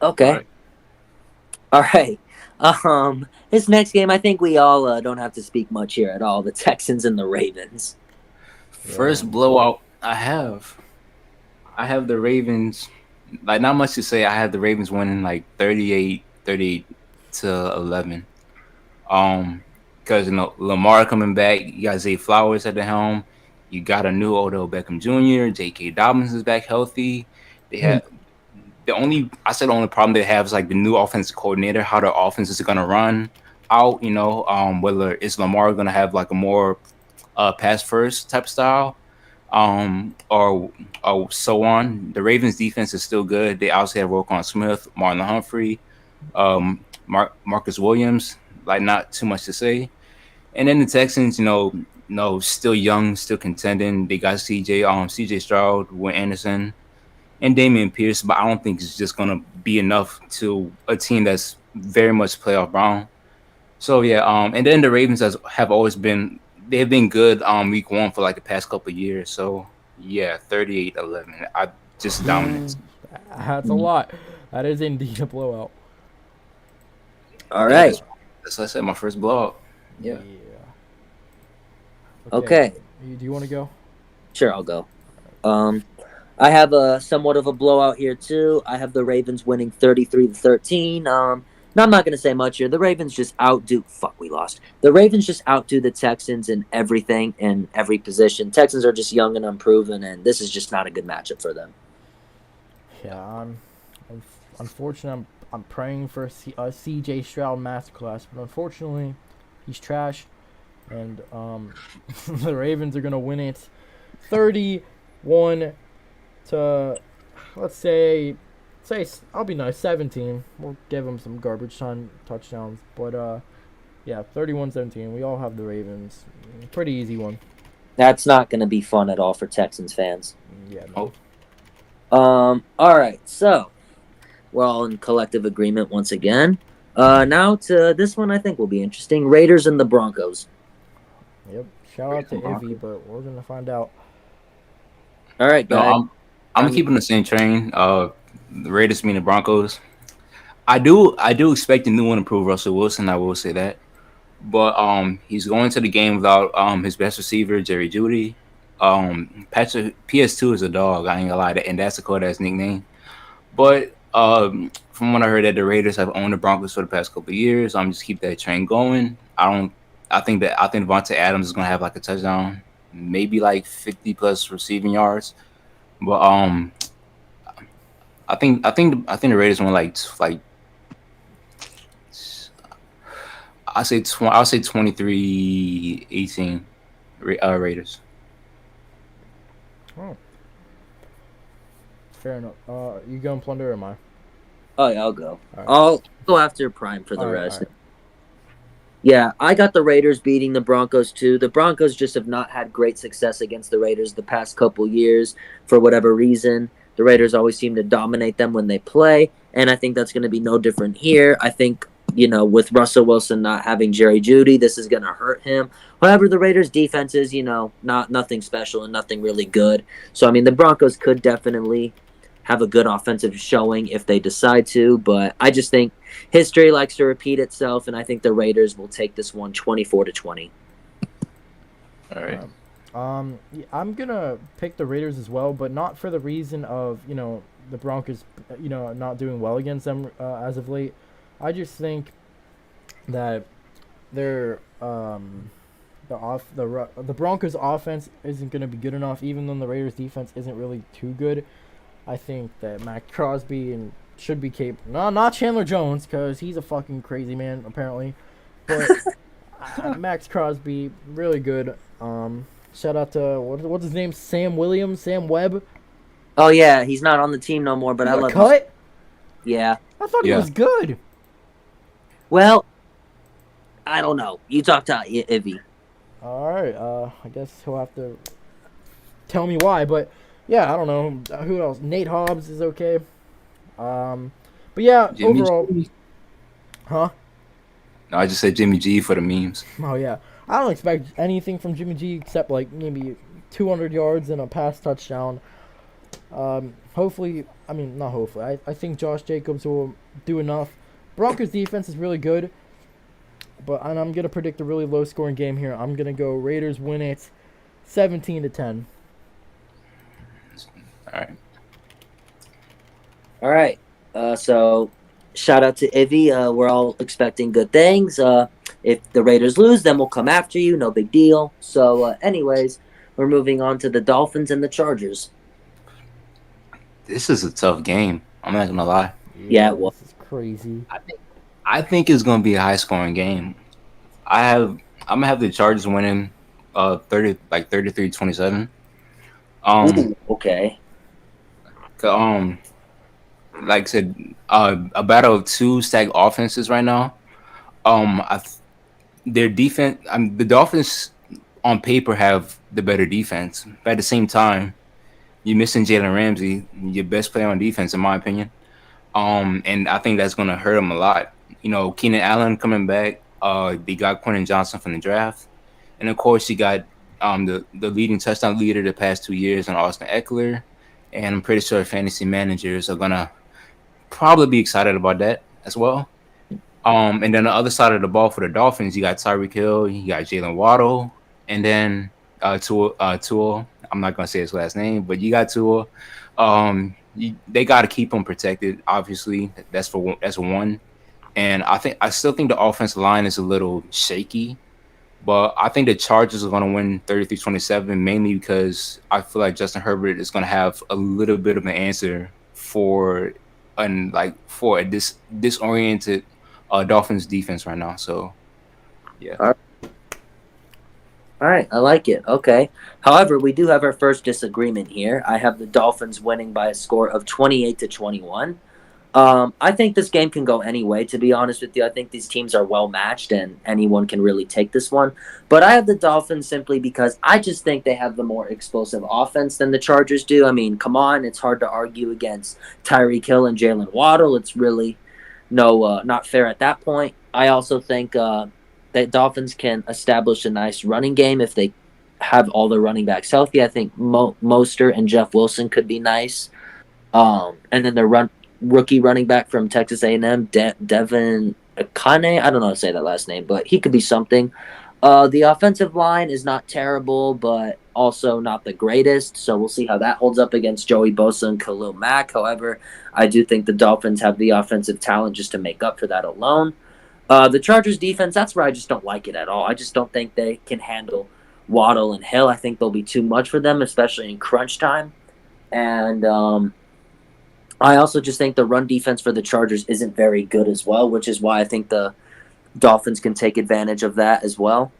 S2: Okay. All right. This next game, I think we all don't have to speak much here at all. The Texans and the Ravens.
S3: First blowout I have the Ravens. Like not much to say. I have the Ravens winning like 38-11. Because Lamar coming back, you got Zay Flowers at the helm. You got a new Odell Beckham Jr. J.K. Dobbins is back healthy. They have the only problem they have is like the new offensive coordinator, how the offense is gonna run out. Whether it's Lamar gonna have like a more pass first type style, or so on. The Ravens defense is still good. They also have Roquan Smith, Marlon Humphrey, Marcus Williams. Like not too much to say. And then the Texans, no, still young, still contending. They got CJ Stroud, Will Anderson, and Damian Pierce, but I don't think it's just gonna be enough to a team that's very much playoff bound. So yeah, and then the Ravens have always been they've been good week 1 for like the past couple of years. So yeah, 38-11. I just dominance.
S1: That's a lot. That is indeed a blowout.
S2: All
S3: Yeah,
S2: right.
S3: that's what I said. My first blowout. Yeah.
S1: Yeah. Okay.
S2: Okay.
S1: Do you want to go?
S2: Sure, I'll go. Um, I have a somewhat of a blowout here too. I have the Ravens winning 33-13. No, I'm not gonna say much here. The Ravens just outdo. Fuck, we lost. The Ravens just outdo the Texans in everything in every position. Texans are just young and unproven, and this is just not a good matchup for them.
S1: Yeah. Unfortunately, I'm praying for a CJ Stroud masterclass, but unfortunately, he's trash, and the Ravens are gonna win it, 31 to, let's say I'll be nice, 17. We'll give him some garbage time touchdowns, but yeah, 31-17. We all have the Ravens. Pretty easy one.
S2: That's not gonna be fun at all for Texans fans.
S1: Yeah, no.
S3: Oh,
S2: All right. So we're all in collective agreement once again. Now to this one, I think will be interesting. Raiders and the Broncos.
S1: Yep. Shout out to Ivy, but we're gonna find out.
S2: All right,
S3: no,
S2: guys.
S3: I'm keeping the same train. The Raiders being the Broncos. I do expect a new and improved Russell Wilson. I will say that, but he's going to the game without his best receiver Jerry Judy. Patrick PS2 is a dog. I ain't gonna lie, and that's a cold ass nickname. But from what I heard, that the Raiders have owned the Broncos for the past couple of years. I'm just keep that train going. I don't. I think Devontae Adams is gonna have like a touchdown, maybe like 50 plus receiving yards. But I think the Raiders won like I'll say 23-18 Raiders.
S1: Oh, fair enough. You going plunder or am I?
S2: Oh yeah, I'll go.
S1: All right.
S2: I'll go after Prime for the
S1: All right,
S2: rest.
S1: all right.
S2: Yeah, I got the Raiders beating the Broncos too. The Broncos just have not had great success against the Raiders the past couple years for whatever reason. The Raiders always seem to dominate them when they play, and I think that's going to be no different here. I think, with Russell Wilson not having Jerry Judy, this is going to hurt him. However, the Raiders defense is, not nothing special and nothing really good. So I mean, the Broncos could definitely have a good offensive showing if they decide to, but I just think history likes to repeat itself, and I think the Raiders will take this one 24-20.
S3: All right.
S1: Yeah, I'm gonna pick the Raiders as well, but not for the reason of the Broncos, not doing well against them as of late. I just think that their the Broncos offense isn't gonna be good enough, even though the Raiders defense isn't really too good. I think that Max Crosby and should be capable. No, not Chandler Jones, because he's a fucking crazy man apparently. But Max Crosby, really good. Shout out to what's his name? Sam Williams, Sam Webb.
S2: Oh yeah, he's not on the team no more, but
S1: He
S2: I
S1: got
S2: love
S1: cut.
S2: him. Yeah.
S1: I thought he
S3: Yeah.
S1: was good.
S2: Well, I don't know. You talk to Ivy.
S1: All right. I guess he'll have to tell me why, but yeah, I don't know who else. Nate Hobbs is okay. But yeah,
S3: Jimmy
S1: overall,
S3: G.
S1: huh?
S3: No, I just said Jimmy G for the memes.
S1: Oh yeah, I don't expect anything from Jimmy G except like maybe 200 yards and a pass touchdown. Hopefully, I mean not hopefully. I think Josh Jacobs will do enough. Broncos defense is really good, and I'm gonna predict a really low scoring game here. I'm gonna go Raiders win it, 17-10.
S3: All right.
S2: All right. So shout out to Ivy. We're all expecting good things. If the Raiders lose, then we'll come after you. No big deal. So, anyways, we're moving on to the Dolphins and the Chargers.
S3: This is a tough game. I'm not gonna lie.
S2: Yeah, well,
S1: this is crazy.
S3: I think it's gonna be a high scoring game. I'm gonna have the Chargers winning 33-27.
S2: ooh, okay.
S3: Um like I said, a battle of two stacked offenses right now. Their defense, the Dolphins on paper have the better defense, but at the same time, you're missing Jalen Ramsey, your best player on defense, in my opinion. And I think that's gonna hurt them a lot. Keenan Allen coming back. They got Quentin Johnson from the draft, and of course, you got the leading touchdown leader the past 2 years in Austin Eckler, and I'm pretty sure fantasy managers are gonna probably be excited about that as well. And then the other side of the ball for the Dolphins, you got Tyreek Hill, you got Jalen Waddle, and then Tua. I'm not gonna say his last name, but you got Tua. They got to keep him protected. Obviously, that's one. And I still think the offensive line is a little shaky. But I think the Chargers are going to win 33-27, mainly because I feel like Justin Herbert is going to have a little bit of an answer for a disoriented Dolphins defense right now. So yeah.
S2: All right, I like it. Okay. However, we do have our first disagreement here. I have the Dolphins winning by a score of 28-21. I think this game can go any way, to be honest with you. I think these teams are well matched and anyone can really take this one. But I have the Dolphins simply because I just think they have the more explosive offense than the Chargers do. I mean, come on, it's hard to argue against Tyreek Hill and Jalen Waddle. It's really not fair at that point. I also think that Dolphins can establish a nice running game if they have all their running backs healthy. I think Mostert and Jeff Wilson could be nice. And then their rookie running back from Texas A&M, Devin Akane. I don't know how to say that last name, but he could be something. The offensive line is not terrible, but also not the greatest. So we'll see how that holds up against Joey Bosa and Khalil Mack. However, I do think the Dolphins have the offensive talent just to make up for that alone. The Chargers defense, that's where I just don't like it at all. I just don't think they can handle Waddle and Hill. I think they'll be too much for them, especially in crunch time. And I also just think the run defense for the Chargers isn't very good as well, which is why I think the Dolphins can take advantage of that as well.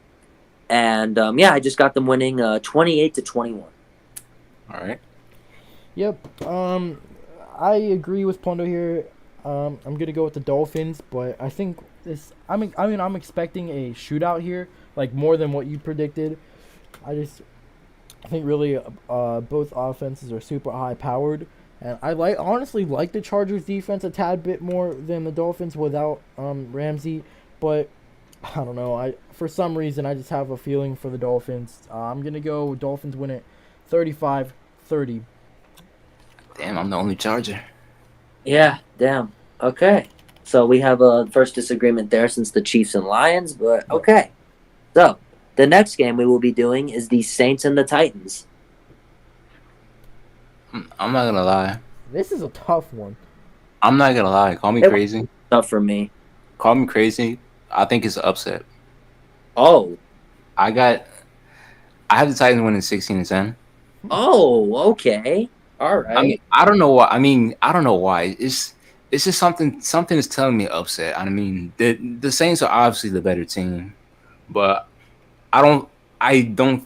S2: And I just got them winning 28-21.
S3: All right.
S1: Yep. I agree with Pondo here. I'm gonna go with the Dolphins, but I think this. I'm expecting a shootout here, like more than what you predicted. I think really both offenses are super high powered, and I honestly like the Chargers defense a tad bit more than the Dolphins without Ramsey, but I don't know. For some reason I just have a feeling for the Dolphins. I'm gonna go Dolphins win it 35-30.
S3: Damn, I'm the only Charger.
S2: Yeah, damn. Okay. So we have a first disagreement there since the Chiefs and Lions, but okay. So the next game we will be doing is the Saints and the Titans.
S3: I'm not gonna lie.
S1: This is a tough one.
S3: I'm not gonna lie. Call me crazy.
S2: Tough for me.
S3: Call me crazy. I think it's an upset.
S2: Oh.
S3: I have the Titans winning 16-10.
S2: Oh, okay. All right.
S3: I don't know why. I don't know why. It's just something is telling me upset. I mean, the Saints are obviously the better team, but I don't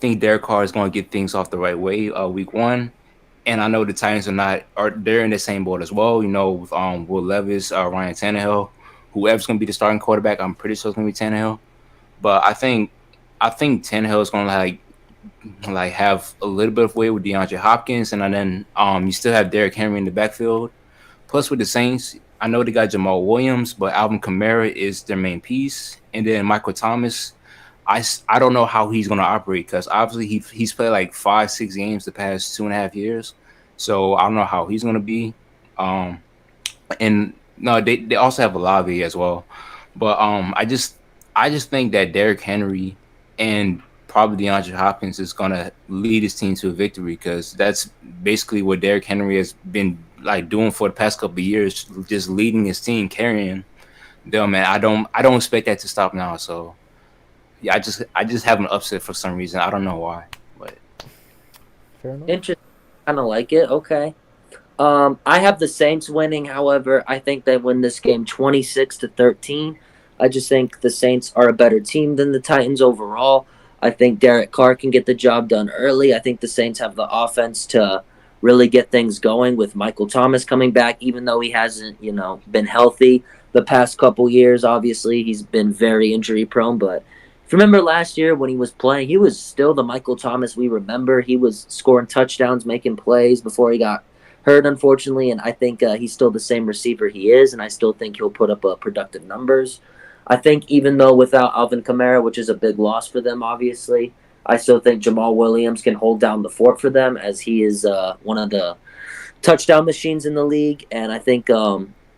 S3: think Derek Carr is going to get things off the right way week one. And I know the Titans they're in the same boat as well. You know, with Will Levis, Ryan Tannehill, whoever's going to be the starting quarterback, I'm pretty sure it's going to be Tannehill. But I think Tannehill is going to like have a little bit of weight with DeAndre Hopkins, and then you still have Derrick Henry in the backfield. Plus with the Saints, I know they got Jamal Williams, but Alvin Kamara is their main piece, and then Michael Thomas. I don't know how he's going to operate because obviously he's played like 5-6 games the past 2.5 years, so I don't know how he's going to be. And no, they also have Olave as well, but I just think that Derrick Henry and probably DeAndre Hopkins is gonna lead his team to a victory because that's basically what Derrick Henry has been like doing for the past couple of years, just leading his team, carrying them. Man, I don't expect that to stop now. So yeah, I just have an upset for some reason. I don't know why, but
S1: Fair enough.
S2: Interesting. Kind of like it. Okay. I have the Saints winning. However, I think they win this game 26-13. I just think the Saints are a better team than the Titans overall. I think Derek Carr can get the job done early. I think the Saints have the offense to really get things going with Michael Thomas coming back, even though he hasn't, been healthy the past couple years. Obviously, he's been very injury prone. But if you remember last year when he was playing, he was still the Michael Thomas we remember. He was scoring touchdowns, making plays before he got hurt, unfortunately. And I think he's still the same receiver he is, and I still think he'll put up productive numbers. I think even though without Alvin Kamara, which is a big loss for them, obviously, I still think Jamal Williams can hold down the fort for them as he is one of the touchdown machines in the league. And I think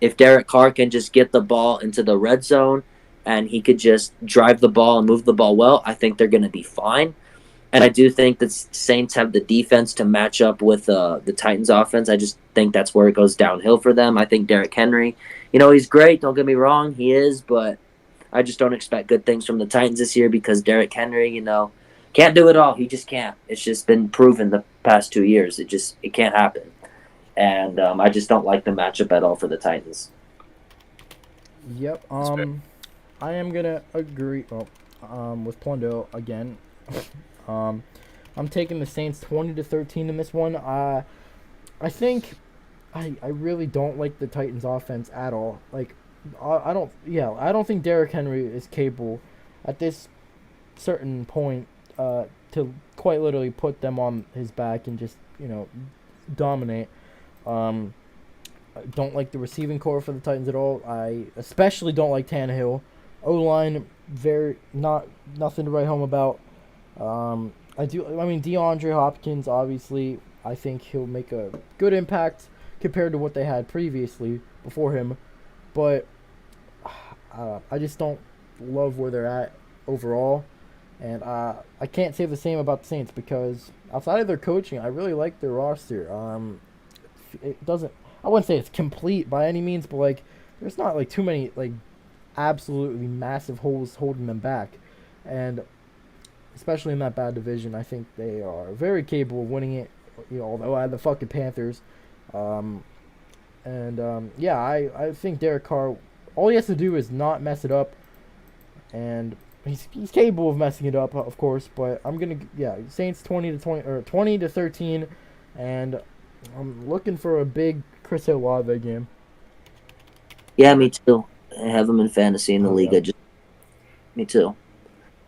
S2: if Derek Carr can just get the ball into the red zone and he could just drive the ball and move the ball well, I think they're going to be fine. And I do think that Saints have the defense to match up with the Titans offense. I just think that's where it goes downhill for them. I think Derrick Henry, he's great. Don't get me wrong, he is, but I just don't expect good things from the Titans this year because Derrick Henry, can't do it all. He just can't. It's just been proven the past 2 years. It can't happen. And I just don't like the matchup at all for the Titans.
S1: Yep. I am gonna agree. Well, with Plundo again. um, I'm taking the Saints 20-13 in this one. I think I really don't like the Titans offense at all. Like, I don't. Yeah, I don't think Derrick Henry is capable at this certain point to quite literally put them on his back and just dominate. Um, I don't like the receiving core for the Titans at all. I especially don't like Tannehill. O line, very nothing to write home about. I mean DeAndre Hopkins. Obviously, I think he'll make a good impact compared to what they had previously before him. But I just don't love where they're at overall. And I can't say the same about the Saints because outside of their coaching, I really like their roster. It doesn't. I wouldn't say it's complete by any means, but like there's not like too many like absolutely massive holes holding them back, and especially in that bad division, I think they are very capable of winning it. Although I had the fucking Panthers, yeah, I think Derek Carr, all he has to do is not mess it up, and he's capable of messing it up, of course. But I'm gonna Saints 20-20 or 20-13, and I'm looking for a big Chris Olave game.
S2: Yeah, me too. I have him in fantasy in the league.
S1: Yeah.
S2: Me too.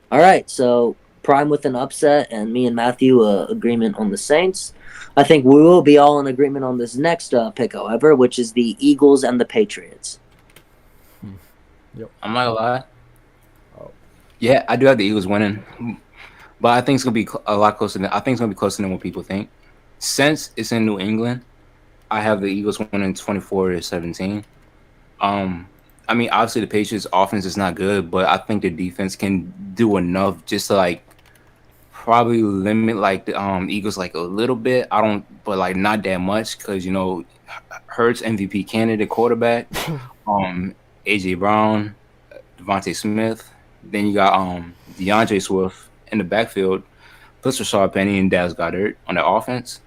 S2: All right, so Prime with an upset, and me and Matthew agreement on the Saints. I think we will be all in agreement on this next pick, however, which is the Eagles and the Patriots.
S1: Yep.
S3: I'm not gonna lie. Yeah, I do have the Eagles winning, but I think it's gonna be a lot closer than I think it's gonna be closer than what people think. Since it's in New England, I have the Eagles winning 24-17. Um, I mean, obviously the Patriots' offense is not good, but I think the defense can do enough just to like probably limit like the Eagles like a little bit. I don't, but like not that much because Hurts MVP candidate quarterback, AJ Brown, Devontae Smith. Then you got DeAndre Swift in the backfield, plus Rashard Penny and Dallas Goddard on the offense.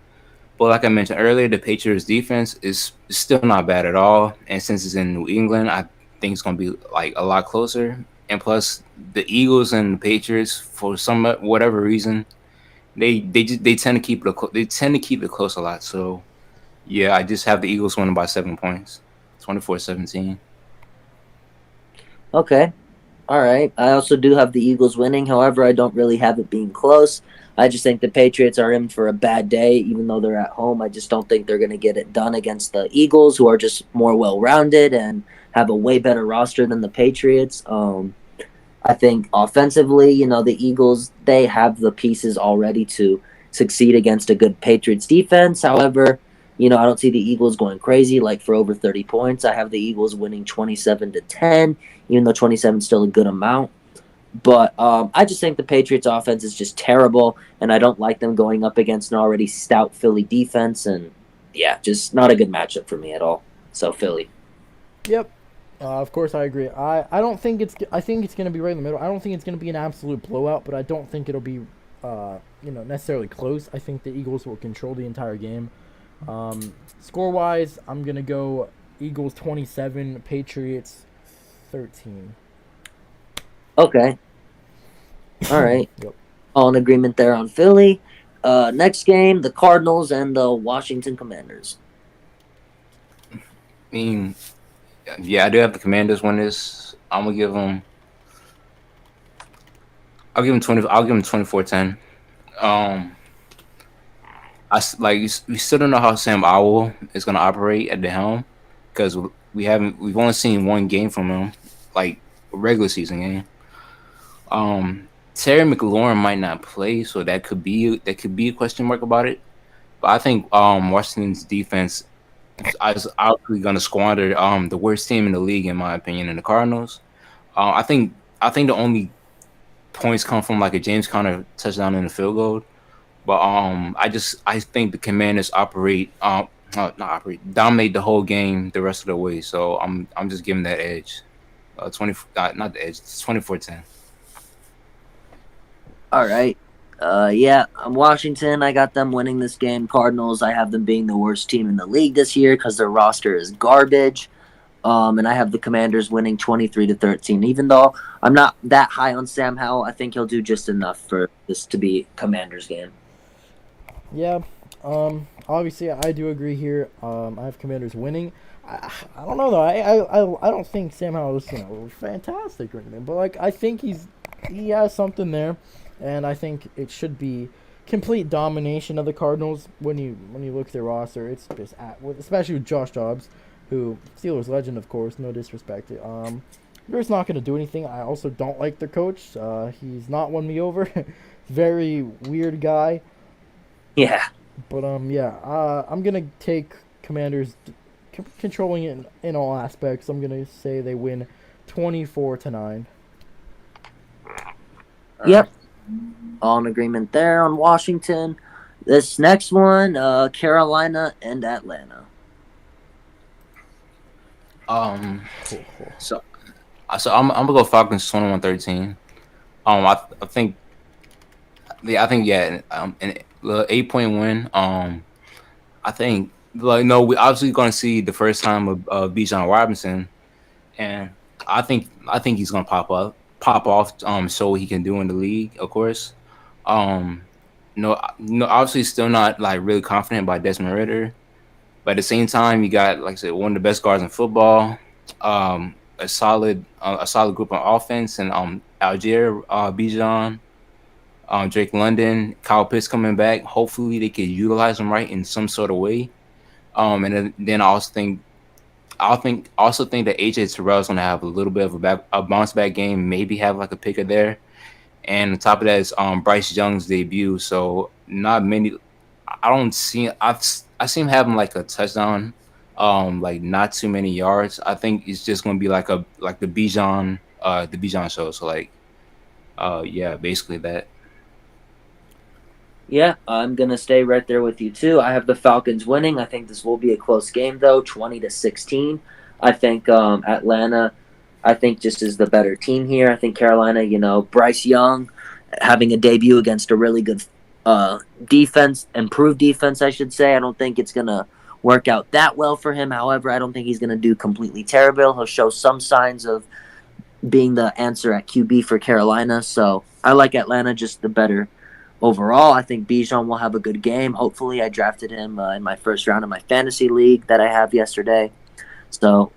S3: But like I mentioned earlier, the Patriots defense is still not bad at all. And since it's in New England, I think it's going to be like a lot closer. And plus, the Eagles and the Patriots, for some whatever reason, they tend to keep it close a lot. So yeah, I just have the Eagles winning by 7 points, 24-17.
S2: Okay. All right. I also do have the Eagles winning. However, I don't really have it being close. I just think the Patriots are in for a bad day, even though they're at home. I just don't think they're going to get it done against the Eagles, who are just more well-rounded and have a way better roster than the Patriots. I think offensively, the Eagles, they have the pieces already to succeed against a good Patriots defense. However, I don't see the Eagles going crazy like for over 30 points. I have the Eagles winning 27-10, even though 27 is still a good amount. But I just think the Patriots offense is just terrible, and I don't like them going up against an already stout Philly defense. And yeah, just not a good matchup for me at all. So Philly.
S1: Yep. Of course, I agree. I don't think it's. I think it's going to be right in the middle. I don't think it's going to be an absolute blowout, but I don't think it'll be, necessarily close. I think the Eagles will control the entire game. Score-wise, I'm going to go Eagles 27, Patriots 13.
S2: Okay. All right.
S1: Yep.
S2: All in agreement there on Philly. Next game, the Cardinals and the Washington Commanders.
S3: I mean, yeah, I do have the Commanders win this. I'm gonna give them. I'll give them 20. I'll give them 24-10. We still don't know how Sam Howell is gonna operate at the helm because we've only seen one game from him, like a regular season game. Terry McLaurin might not play, so that could be a question mark about it. But I think Washington's defense I was obviously going to squander the worst team in the league in my opinion in the Cardinals. I think the only points come from like a James Conner touchdown and a field goal. But I think the Commanders not operate dominate the whole game the rest of the way. So I'm just giving that edge. 20 not the edge. It's 24-10.
S2: All right. Yeah, I'm Washington. I got them winning this game. Cardinals, I have them being the worst team in the league this year because their roster is garbage. And I have the Commanders winning 23-13. Even though I'm not that high on Sam Howell, I think he'll do just enough for this to be Commanders game.
S1: Yeah. Obviously, I do agree here. I have Commanders winning. I don't know though. I don't think Sam Howell is fantastic or anything, but like I think he has something there, and I think it should be complete domination of the Cardinals when you look at their roster. It's just especially with Josh Jobs, who Steelers legend of course. No disrespect. They're just not going to do anything. I also don't like their coach. He's not won me over. Very weird guy.
S2: Yeah.
S1: But yeah, I'm gonna take Commanders controlling it in all aspects. I'm gonna say they win 24-9.
S2: Yep. All in agreement there on Washington. This next one, Carolina and Atlanta.
S3: Cool. So I'm gonna go Falcons 21-13. I think yeah, an 8-point win. I think like no, we obviously gonna see the first time of Bijan Robinson, and I think he's gonna pop off, show what he can do in the league, of course. Um, no, obviously still not like really confident by Desmond Ritter, but at the same time, you got like I said one of the best guards in football. A solid group on offense, and Algier, Bijan, Drake London, Kyle Pitts coming back. Hopefully, they could utilize him right in some sort of way. And then I also think that AJ Terrell is going to have a little bit of a bounce back game. Maybe have like a picker there. And on top of that is Bryce Young's debut. So not many. I don't see. I see him having like a touchdown. Like not too many yards. I think it's just going to be like the Bijan show. So like yeah, basically that.
S2: Yeah, I'm gonna stay right there with you too. I have the Falcons winning. I think this will be a close game though, 20-16. I think Atlanta, I think just is the better team here. I think Carolina, Bryce Young having a debut against a really good defense, improved defense, I should say. I don't think it's gonna work out that well for him. However, I don't think he's gonna do completely terrible. He'll show some signs of being the answer at QB for Carolina. So I like Atlanta just the better overall. I think Bijan will have a good game. Hopefully, I drafted him in my first round of my fantasy league that I have yesterday. So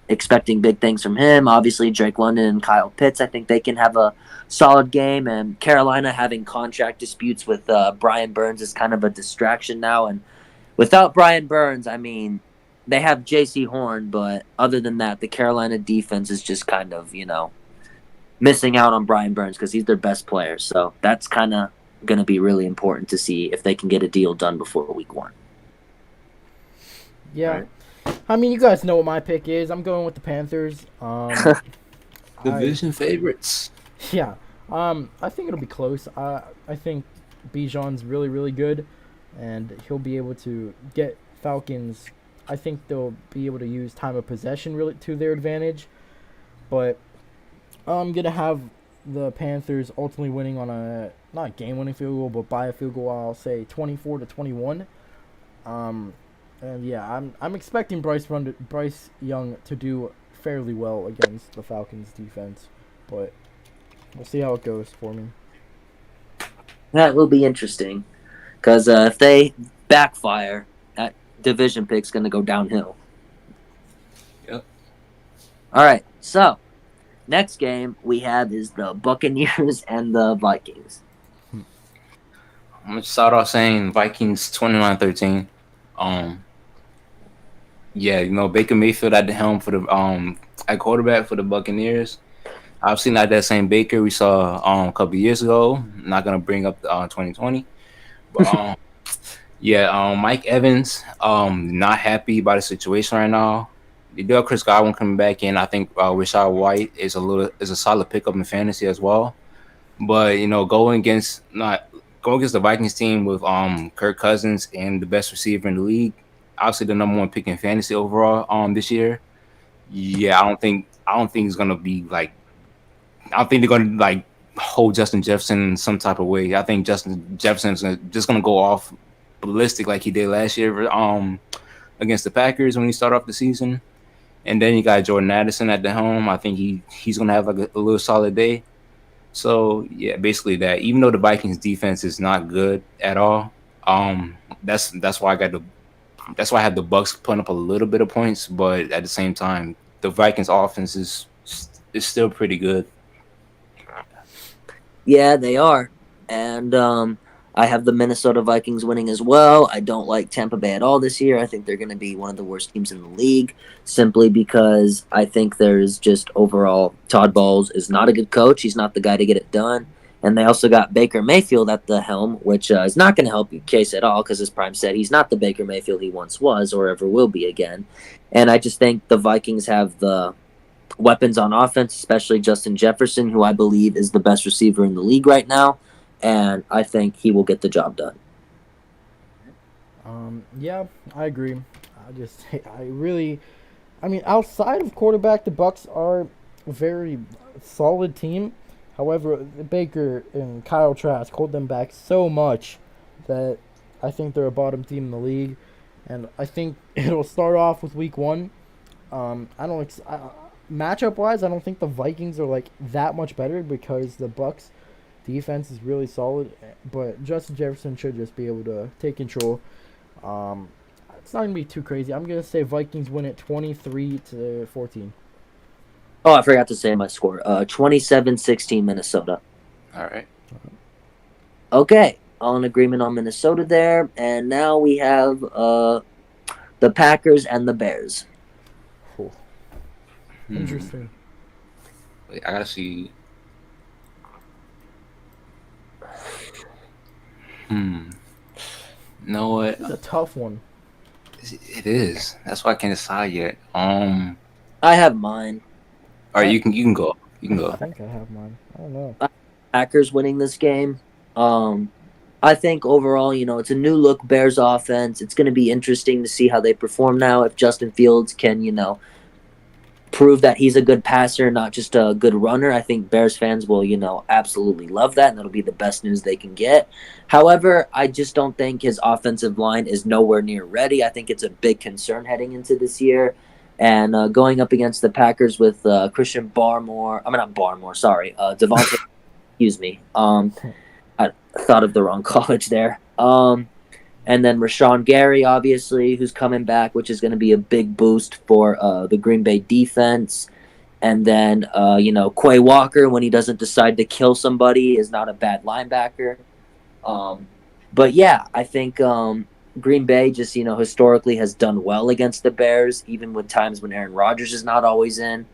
S2: expecting big things from him. Obviously, Drake London and Kyle Pitts, I think they can have a solid game. And Carolina having contract disputes with Brian Burns is kind of a distraction now. And without Brian Burns, I mean, they have J.C. Horn, but other than that, the Carolina defense is just kind of, missing out on Brian Burns because he's their best player. So that's kind of going to be really important to see if they can get a deal done before week 1.
S1: Yeah.
S3: Right.
S1: I mean, you guys know what my pick is. I'm going with the Panthers.
S3: Division favorites.
S1: Yeah. I think it'll be close. I think Bijan's really, really good, and he'll be able to get Falcons. I think they'll be able to use time of possession really to their advantage, but I'm gonna have the Panthers ultimately winning on a not a game-winning field goal, but by a field goal. I'll say 24-21. And yeah, I'm expecting Bryce Young to do fairly well against the Falcons defense, but we'll see how it goes for me.
S2: That will be interesting because if they backfire, that division pick's going to go downhill.
S3: Yep.
S2: All right, so next game we have is the Buccaneers and the Vikings.
S3: I'm gonna start off saying Vikings 29-13. Yeah, Baker Mayfield at the helm for the at quarterback for the Buccaneers. Obviously not that same Baker we saw a couple years ago. Not gonna bring up the 2020, but Yeah, Mike Evans, not happy about the situation right now. They do have Chris Godwin coming back in. I think Rashad White is a solid pickup in fantasy as well. But going against the Vikings team with Kirk Cousins and the best receiver in the league, obviously the number one pick in fantasy overall this year. Yeah, I don't think it's gonna be like I don't think they're gonna like hold Justin Jefferson in some type of way. I think Justin Jefferson's just gonna go off ballistic like he did last year against the Packers when he started off the season. And then you got Jordan Addison at the home. I think he's gonna have like a little solid day. So yeah, basically that. Even though the Vikings defense is not good at all, that's why I had the Bucks putting up a little bit of points, but at the same time, the Vikings offense is still pretty good.
S2: Yeah, they are. And I have the Minnesota Vikings winning as well. I don't like Tampa Bay at all this year. I think they're going to be one of the worst teams in the league simply because I think there's just overall Todd Bowles is not a good coach. He's not the guy to get it done. And they also got Baker Mayfield at the helm, which is not going to help your case at all because, as Prime said, he's not the Baker Mayfield he once was or ever will be again. And I just think the Vikings have the weapons on offense, especially Justin Jefferson, who I believe is the best receiver in the league right now, and I think he will get the job done.
S1: Yeah, I agree. I really, I mean, outside of quarterback, the Bucks are a very solid team. However, Baker and Kyle Trask hold them back so much that I think they're a bottom team in the league, and I think it'll start off with Week 1. I don't matchup wise, I don't think the Vikings are like that much better because the Bucks defense is really solid, but Justin Jefferson should just be able to take control. Um, it's not gonna be too crazy. I'm gonna say Vikings win it 23-14.
S2: Oh, I forgot to say my score. 27-16 Minnesota.
S3: All right.
S2: Okay, all in agreement on Minnesota there, and now we have the Packers and the Bears.
S1: Cool.
S3: Hmm.
S1: Interesting.
S3: Wait, I gotta see. Hmm. You know what?
S1: It's a tough one.
S3: It is. That's why I can't decide yet.
S2: I have mine.
S3: All right, you can go. You can
S1: I
S3: go.
S1: think I have mine. I don't know.
S2: Packers winning this game. I think overall, it's a new look Bears offense. It's going to be interesting to see how they perform now. If Justin Fields can, prove that he's a good passer, not just a good runner, I think Bears fans will, absolutely love that, and that'll be the best news they can get. However, I just don't think his offensive line is nowhere near ready. I think it's a big concern heading into this year. And going up against the Packers with Christian Barmore, I mean, not Barmore, sorry, Devontae, excuse me. I thought of the wrong college there. And then Rashawn Gary, obviously, who's coming back, which is going to be a big boost for the Green Bay defense. And then, Quay Walker, when he doesn't decide to kill somebody, is not a bad linebacker. But yeah, I think Green Bay just, historically has done well against the Bears, even with times when Aaron Rodgers is not always in.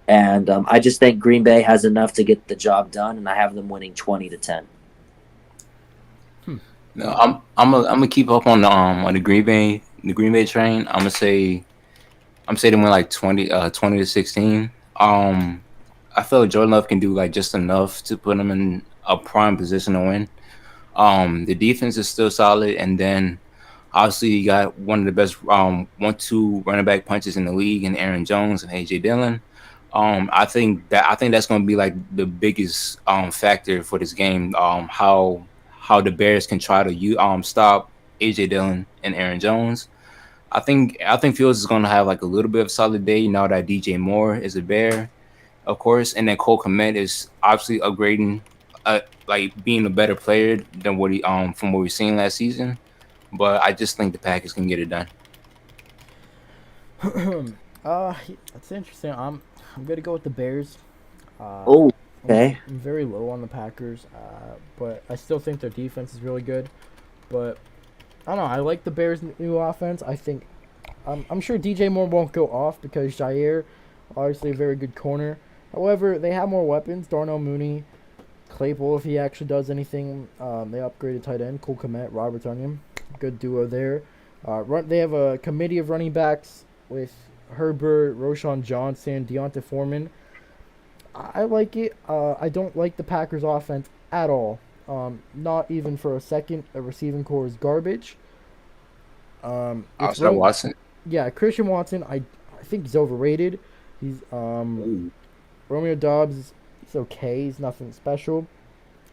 S2: And I just think Green Bay has enough to get the job done, and I have them winning 20-10.
S3: No, I'm gonna keep up on the Green Bay train. I'm say they win like 20 to 16. I feel like Jordan Love can do like just enough to put them in a prime position to win. The defense is still solid, and then obviously you got one of the best 1-2 running back punches in the league in Aaron Jones and AJ Dillon. I think that's going to be like the biggest factor for this game. How the Bears can try to stop AJ Dillon and Aaron Jones. I think Fields is going to have like a little bit of a solid day now that DJ Moore is a Bear, of course, and then Cole Kmet is obviously upgrading, like being a better player than what he from what we've seen last season. But I just think the Packers can get it done.
S1: That's interesting. I'm gonna go with the Bears. Uh,
S2: Oh,
S1: I'm,
S2: okay.
S1: I'm very low on the Packers, but I still think their defense is really good. But I don't know. I like the Bears' new offense. I think I'm sure DJ Moore won't go off because Jair, obviously a very good corner. However, they have more weapons. Darnell Mooney, Claypool, if he actually does anything. They upgraded tight end Cole Kmet, Robert Onion. Good duo there. They have a committee of running backs with Herbert, Roshan Johnson, Deonta Foreman. I like it. I don't like the Packers offense at all. Not even for a second. A receiving core is garbage. It's
S3: Outside Watson.
S1: Yeah, Christian Watson. I think he's overrated. He's
S3: Ooh.
S1: Romeo Dobbs. He's okay. He's nothing special.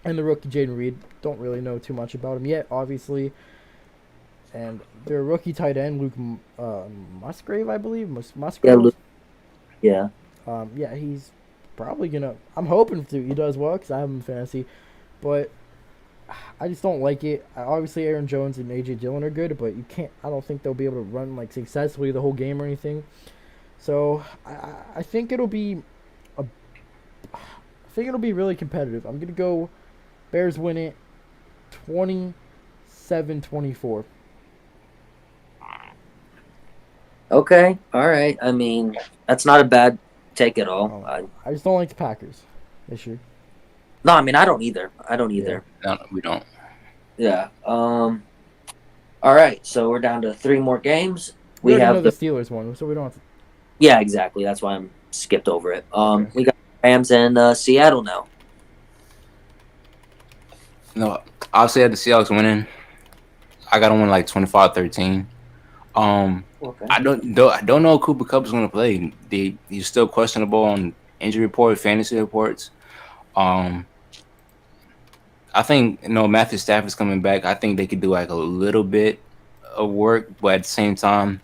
S1: And the rookie Jaden Reed. Don't really know too much about him yet, obviously. And their rookie tight end Luke Musgrave, I believe. Musgrave.
S2: Yeah.
S1: Yeah, he's probably gonna. I'm hoping he does well because I have him in fantasy, but I just don't like it. Obviously, Aaron Jones and AJ Dillon are good, but you can't. I don't think they'll be able to run like successfully the whole game or anything. So I think it'll be I think it'll be really competitive. I'm gonna go Bears win it 27-24.
S2: Okay. All right. I mean, that's not a bad take at all.
S1: I just don't like the Packers this year.
S2: No, I mean, I don't either.
S3: No, we don't.
S2: Yeah. All right. So we're down to 3 more games.
S1: We already know the Steelers one, so we don't have to.
S2: Yeah, exactly. That's why I'm skipped over it.
S1: Okay.
S2: We got Rams and Seattle now.
S3: No, I'll say the Seahawks winning. I got to win like 25-13.
S2: Okay.
S3: I don't know if Cooper Kupp is going to play. He's still questionable on injury report, fantasy reports. I think Matthew Stafford's coming back. I think they could do like a little bit of work, but at the same time,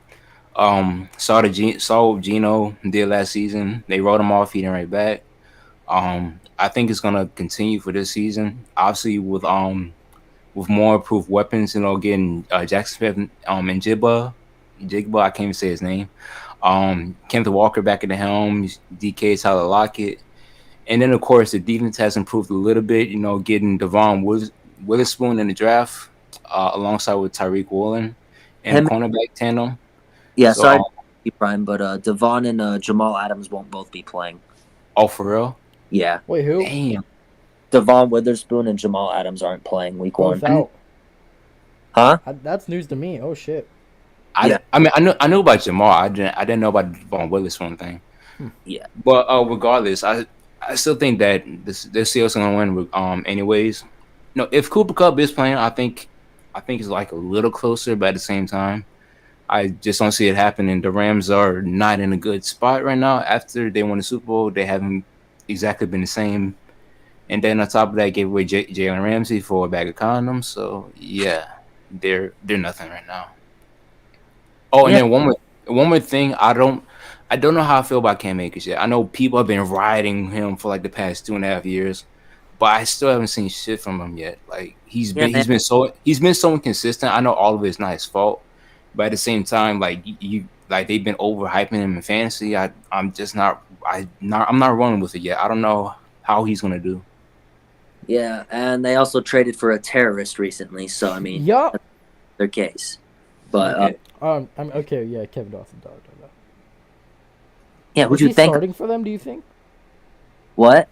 S3: saw what Geno did last season. They wrote him off, he didn't right back. I think it's gonna continue for this season. Obviously, with more improved weapons, getting Jackson Smith and Jigba, I can't even say his name. Kenneth Walker back at the helm, DK Tyler Lockett. And then, of course, the defense has improved a little bit, getting Devon Witherspoon in the draft alongside with Tyreek Woolen and cornerback tandem.
S2: Yeah, so, sorry, Prime, but Devon and Jamal Adams won't both be playing.
S3: Oh, for real?
S2: Yeah.
S1: Wait, who?
S3: Damn.
S2: Devon Witherspoon and Jamal Adams aren't playing week
S1: both
S2: 1.
S1: Out.
S2: Huh?
S1: That's news to me. Oh, shit.
S3: I mean, I knew about Jamal. I didn't know about the Devon Witherspoon thing.
S2: Yeah.
S3: But regardless, I still think that this Seahawks are gonna win. Anyways, if Cooper Kupp is playing, I think it's like a little closer, but at the same time, I just don't see it happening. The Rams are not in a good spot right now. After they won the Super Bowl, they haven't exactly been the same. And then on top of that, gave away Jalen Ramsey for a bag of condoms. So yeah, they're nothing right now. Oh, and then one more thing. I don't know how I feel about Cam Akers yet. I know people have been riding him for like the past 2.5 years, but I still haven't seen shit from him yet. Like he's been so inconsistent. I know all of it's not his fault, but at the same time, like they've been overhyping him in fantasy. I'm not running with it yet. I don't know how he's gonna do.
S2: Yeah, and they also traded for a terrorist recently, so I mean, that's their case. But
S1: I'm okay. Yeah, Kevin Dawson.
S2: Yeah, would you think
S1: starting for them? Do you think?
S2: What?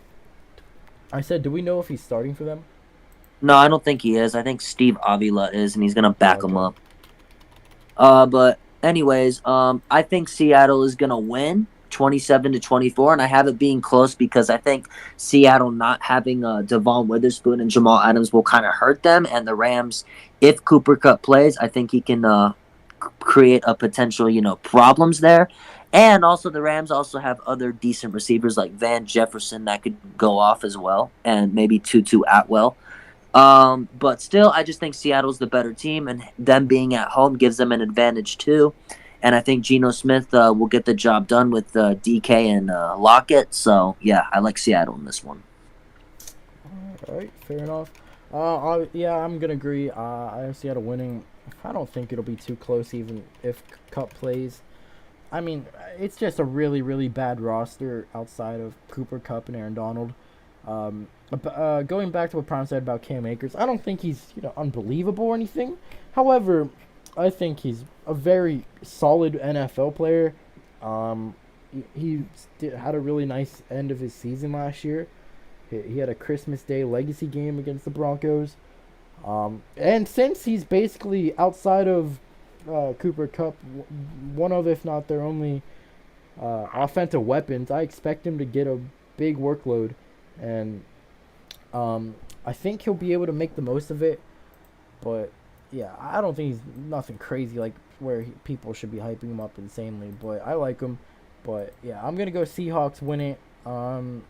S1: I said, do we know if he's starting for them?
S2: No, I don't think he is. I think Steve Avila is, and he's gonna back him up. But anyways, I think Seattle is gonna win 27-24, and I have it being close because I think Seattle not having Devon Witherspoon and Jamal Adams will kind of hurt them, and the Rams, if Cooper Kupp plays, I think he can create a potential, problems there. And also the Rams also have other decent receivers like Van Jefferson that could go off as well, and maybe Tutu Atwell. But still, I just think Seattle's the better team, and them being at home gives them an advantage too. And I think Geno Smith will get the job done with DK and Lockett. So, yeah, I like Seattle in this one.
S1: All right, fair enough. I'm going to agree. I have Seattle winning. I don't think it'll be too close even if Kupp plays. I mean, it's just a really, really bad roster outside of Cooper Kupp and Aaron Donald. Going back to what Prime said about Cam Akers, I don't think he's unbelievable or anything. However, I think he's a very solid NFL player. He had a really nice end of his season last year. He had a Christmas Day legacy game against the Broncos. And since he's basically outside of Cooper Cup, one of, if not their only offensive weapons, I expect him to get a big workload. And um, I think he'll be able to make the most of it. But yeah, I don't think he's nothing crazy like where people should be hyping him up insanely. But I like him. But yeah, I'm gonna go Seahawks win it. I'm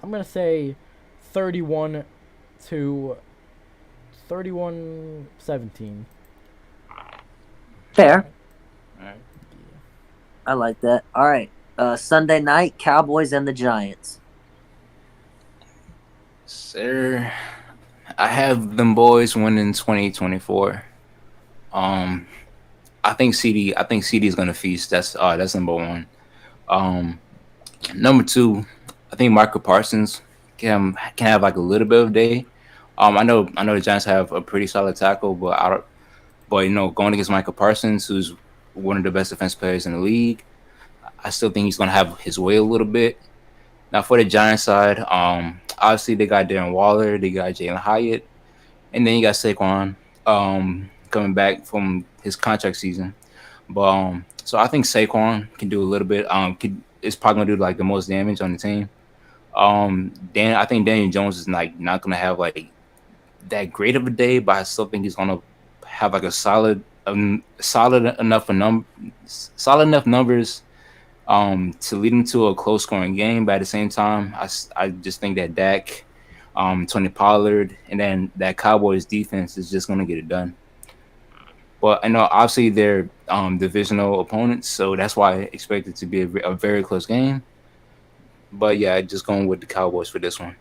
S1: gonna say 31 to 31-17.
S2: Fair.
S3: All right.
S2: I like that. All right. Sunday night, Cowboys and the Giants.
S3: Sir, I have them boys winning 2024. Um, I think CD is gonna feast. That's number one. Um, Number two, I think Michael Parsons can have like a little bit of day. I know the Giants have a pretty solid tackle, but going against Michael Parsons, who's one of the best defense players in the league, I still think he's gonna have his way a little bit. Now for the Giants side, obviously they got Darren Waller, they got Jalen Hyatt, and then you got Saquon, coming back from his contract season. But so I think Saquon can do a little bit. Is probably gonna do like the most damage on the team. I think Daniel Jones is like not gonna have like that great of a day, but I still think he's gonna have like a solid enough numbers to lead him to a close scoring game. But at the same time, I just think that Dak, Tony Pollard, and then that Cowboys defense is just gonna get it done. But I know obviously they're divisional opponents, so that's why I expect it to be a very close game. But yeah, just going with the Cowboys for this one.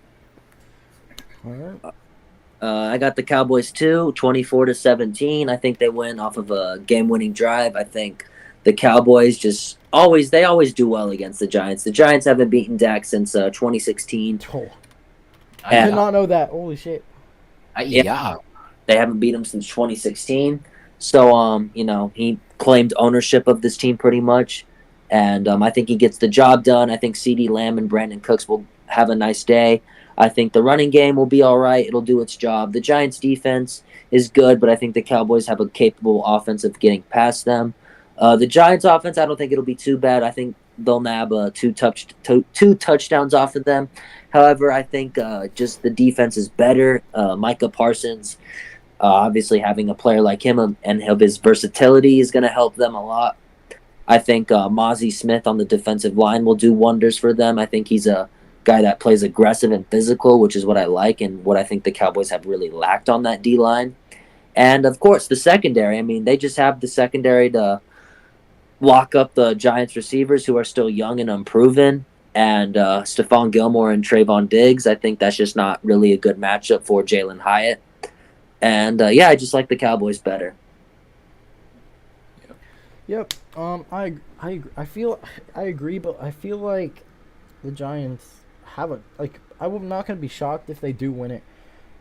S1: All right.
S2: I got the Cowboys too, 24-17. I think they win off of a game-winning drive. I think the Cowboys just always do well against the Giants. The Giants haven't beaten Dak since 2016.
S1: Oh, I
S3: I,
S1: did
S2: And
S1: not know that. Holy shit.
S2: yeah,
S3: yeah,
S2: they haven't beat him since 2016. So he claimed ownership of this team pretty much, and I think he gets the job done. I think C.D. Lamb and Brandon Cooks will have a nice day. I think the running game will be all right. It'll do its job. The Giants' defense is good, but I think the Cowboys have a capable offense of getting past them. The Giants' offense, I don't think it'll be too bad. I think they'll nab two touchdowns off of them. However, I think just the defense is better. Micah Parsons, obviously having a player like him and of his versatility is going to help them a lot. I think Mozzie Smith on the defensive line will do wonders for them. I think he's a guy that plays aggressive and physical, which is what I like and what I think the Cowboys have really lacked on that D line. And of course, the secondary. I mean, they just have the secondary to lock up the Giants receivers who are still young and unproven. And Stephon Gilmore and Trayvon Diggs, I think that's just not really a good matchup for Jalen Hyatt. And I just like the Cowboys better.
S1: Yep. I feel I agree, but I feel like the Giants have a like. I'm not gonna be shocked if they do win it.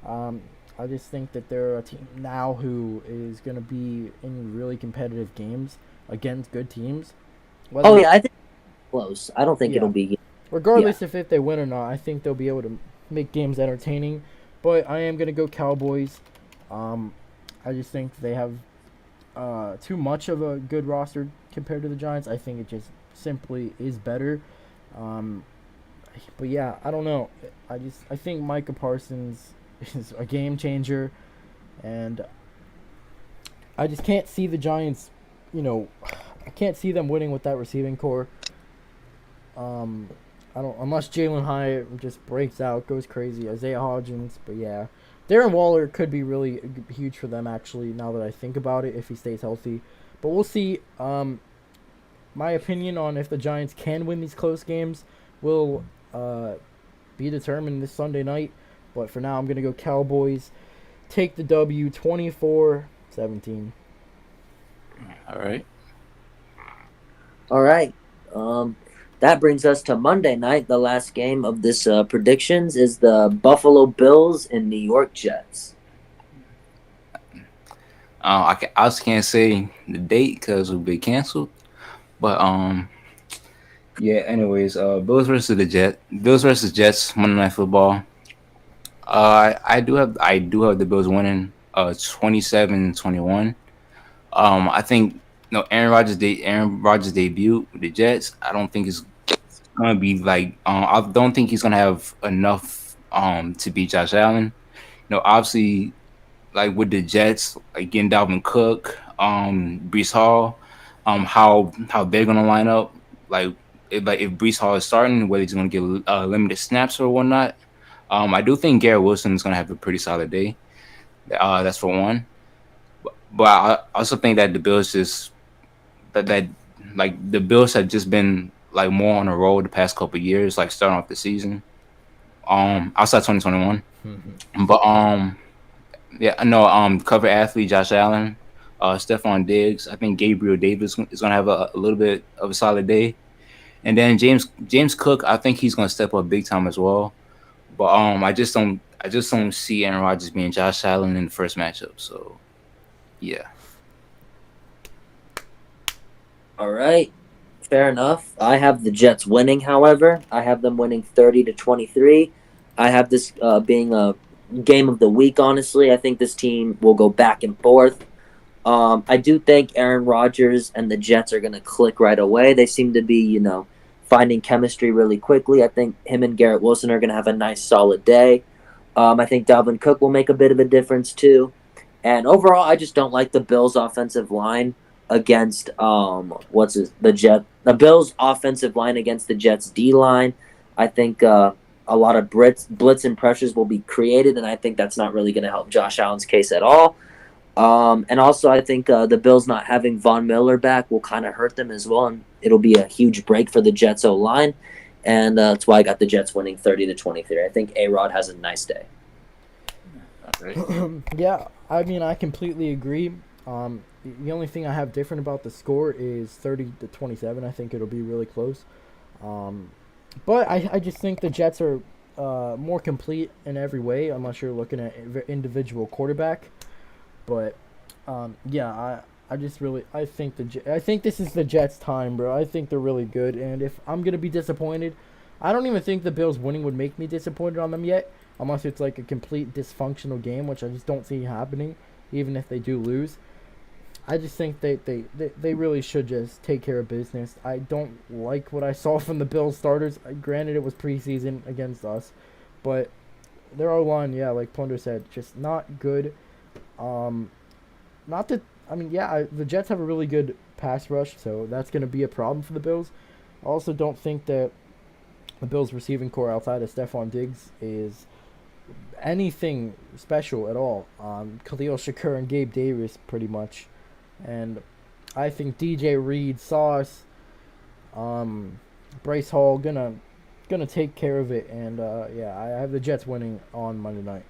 S1: Um, I just think that they're a team now who is gonna be in really competitive games against good teams. Whether,
S2: Oh yeah, I think it's close. I don't think
S1: yeah.
S2: it'll be. Yeah.
S1: Regardless if they win or not, I think they'll be able to make games entertaining. But I am gonna go Cowboys. Um, I just think they have too much of a good roster compared to the Giants. I think it just simply is better. Um, but yeah, I don't know. I think Micah Parsons is a game changer, and I just can't see the Giants. I can't see them winning with that receiving core. Um, I don't unless Jalen Hyatt just breaks out, goes crazy. Isaiah Hodgins, but yeah, Darren Waller could be really huge for them actually. Now that I think about it, if he stays healthy, but we'll see. My opinion on if the Giants can win these close games will be determined this Sunday night. But for now, I'm gonna go Cowboys. Take the W, 24-17.
S3: all right.
S2: All right. That brings us to Monday night. The last game of this predictions is the Buffalo Bills and New York Jets.
S3: I also can't say the date because it'll be canceled. But yeah. Anyways, Bills versus Jets. Monday Night Football. I do have the Bills winning 27-21. I think Aaron Rodgers debut with the Jets. I don't think it's gonna be like I don't think he's gonna have enough to beat Josh Allen. Obviously, like with the Jets, like getting Dalvin Cook, Brees Hall, how they're gonna line up. Like if Brees Hall is starting, whether he's gonna get limited snaps or whatnot. I do think Garrett Wilson is gonna have a pretty solid day. That's for one. But I also think that the Bills just that like the Bills have just been like more on a roll the past couple of years, like starting off the season. Outside 2021. But yeah, I know cover athlete Josh Allen, Stephon Diggs. I think Gabriel Davis is gonna have a little bit of a solid day. And then James Cook, I think he's gonna step up big time as well. But I just don't see Aaron Rodgers being Josh Allen in the first matchup. So yeah.
S2: All right. Fair enough. I have the Jets winning, however. I have them winning 30-23. I have this being a game of the week, honestly. I think this team will go back and forth. I do think Aaron Rodgers and the Jets are going to click right away. They seem to be, finding chemistry really quickly. I think him and Garrett Wilson are going to have a nice, solid day. I think Dalvin Cook will make a bit of a difference, too. And overall, I just don't like the Bills' offensive line against the Bills' offensive line against the Jets' D line. I think a lot of blitz and pressures will be created, and I think that's not really going to help Josh Allen's case at all. And also, I think the Bills not having Von Miller back will kind of hurt them as well, and it'll be a huge break for the Jets' O line. And that's why I got the Jets winning 30-23. I think A-Rod has a nice day.
S1: Yeah, I mean, I completely agree. The only thing I have different about the score is 30-27. I think it'll be really close. But I just think the Jets are more complete in every way, unless you're looking at individual quarterback. But yeah, I think I think this is the Jets' time, bro. I think they're really good, and if I'm gonna be disappointed, I don't even think the Bills winning would make me disappointed on them yet, unless it's like a complete dysfunctional game, which I just don't see happening, even if they do lose. I just think they really should just take care of business. I don't like what I saw from the Bills starters. Granted, it was preseason against us, but their O-line, yeah, like Plunder said, just not good. Not that I mean, yeah, the Jets have a really good pass rush, so that's going to be a problem for the Bills. I also don't think that the Bills' receiving core outside of Stephon Diggs is anything special at all. Khalil Shakur and Gabe Davis, pretty much. And I think DJ Reed, Sauce, Bryce Hall gonna take care of it, and yeah, I have the Jets winning on Monday night.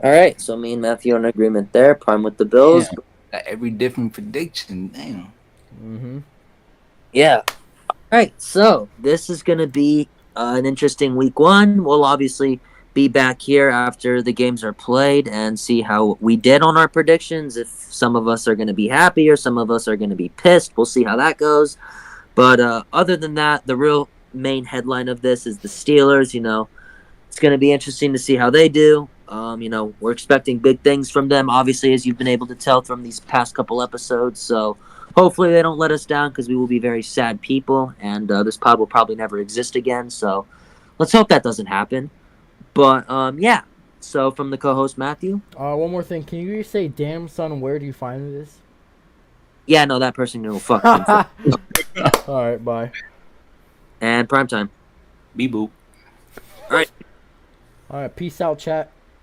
S2: All right, so me and Matthew are in agreement there. Prime with the Bills.
S3: Yeah, every different prediction, damn.
S1: Mm-hmm.
S2: Yeah. All right, so this is gonna be an interesting week one. We'll obviously be back here after the games are played and see how we did on our predictions. If some of us are going to be happy or some of us are going to be pissed, we'll see how that goes. But other than that, the real main headline of this is the Steelers. It's going to be interesting to see how they do. We're expecting big things from them, obviously, as you've been able to tell from these past couple episodes. So hopefully they don't let us down, because we will be very sad people, and this pod will probably never exist again. So let's hope that doesn't happen. But, yeah. So, from the co-host, Matthew.
S1: One more thing. Can you say, damn, son, where do you find this?
S2: Yeah, no, that person will fuck me.
S1: Alright, bye.
S2: And prime time.
S3: Beep boop.
S2: Alright.
S1: Alright, peace out, chat.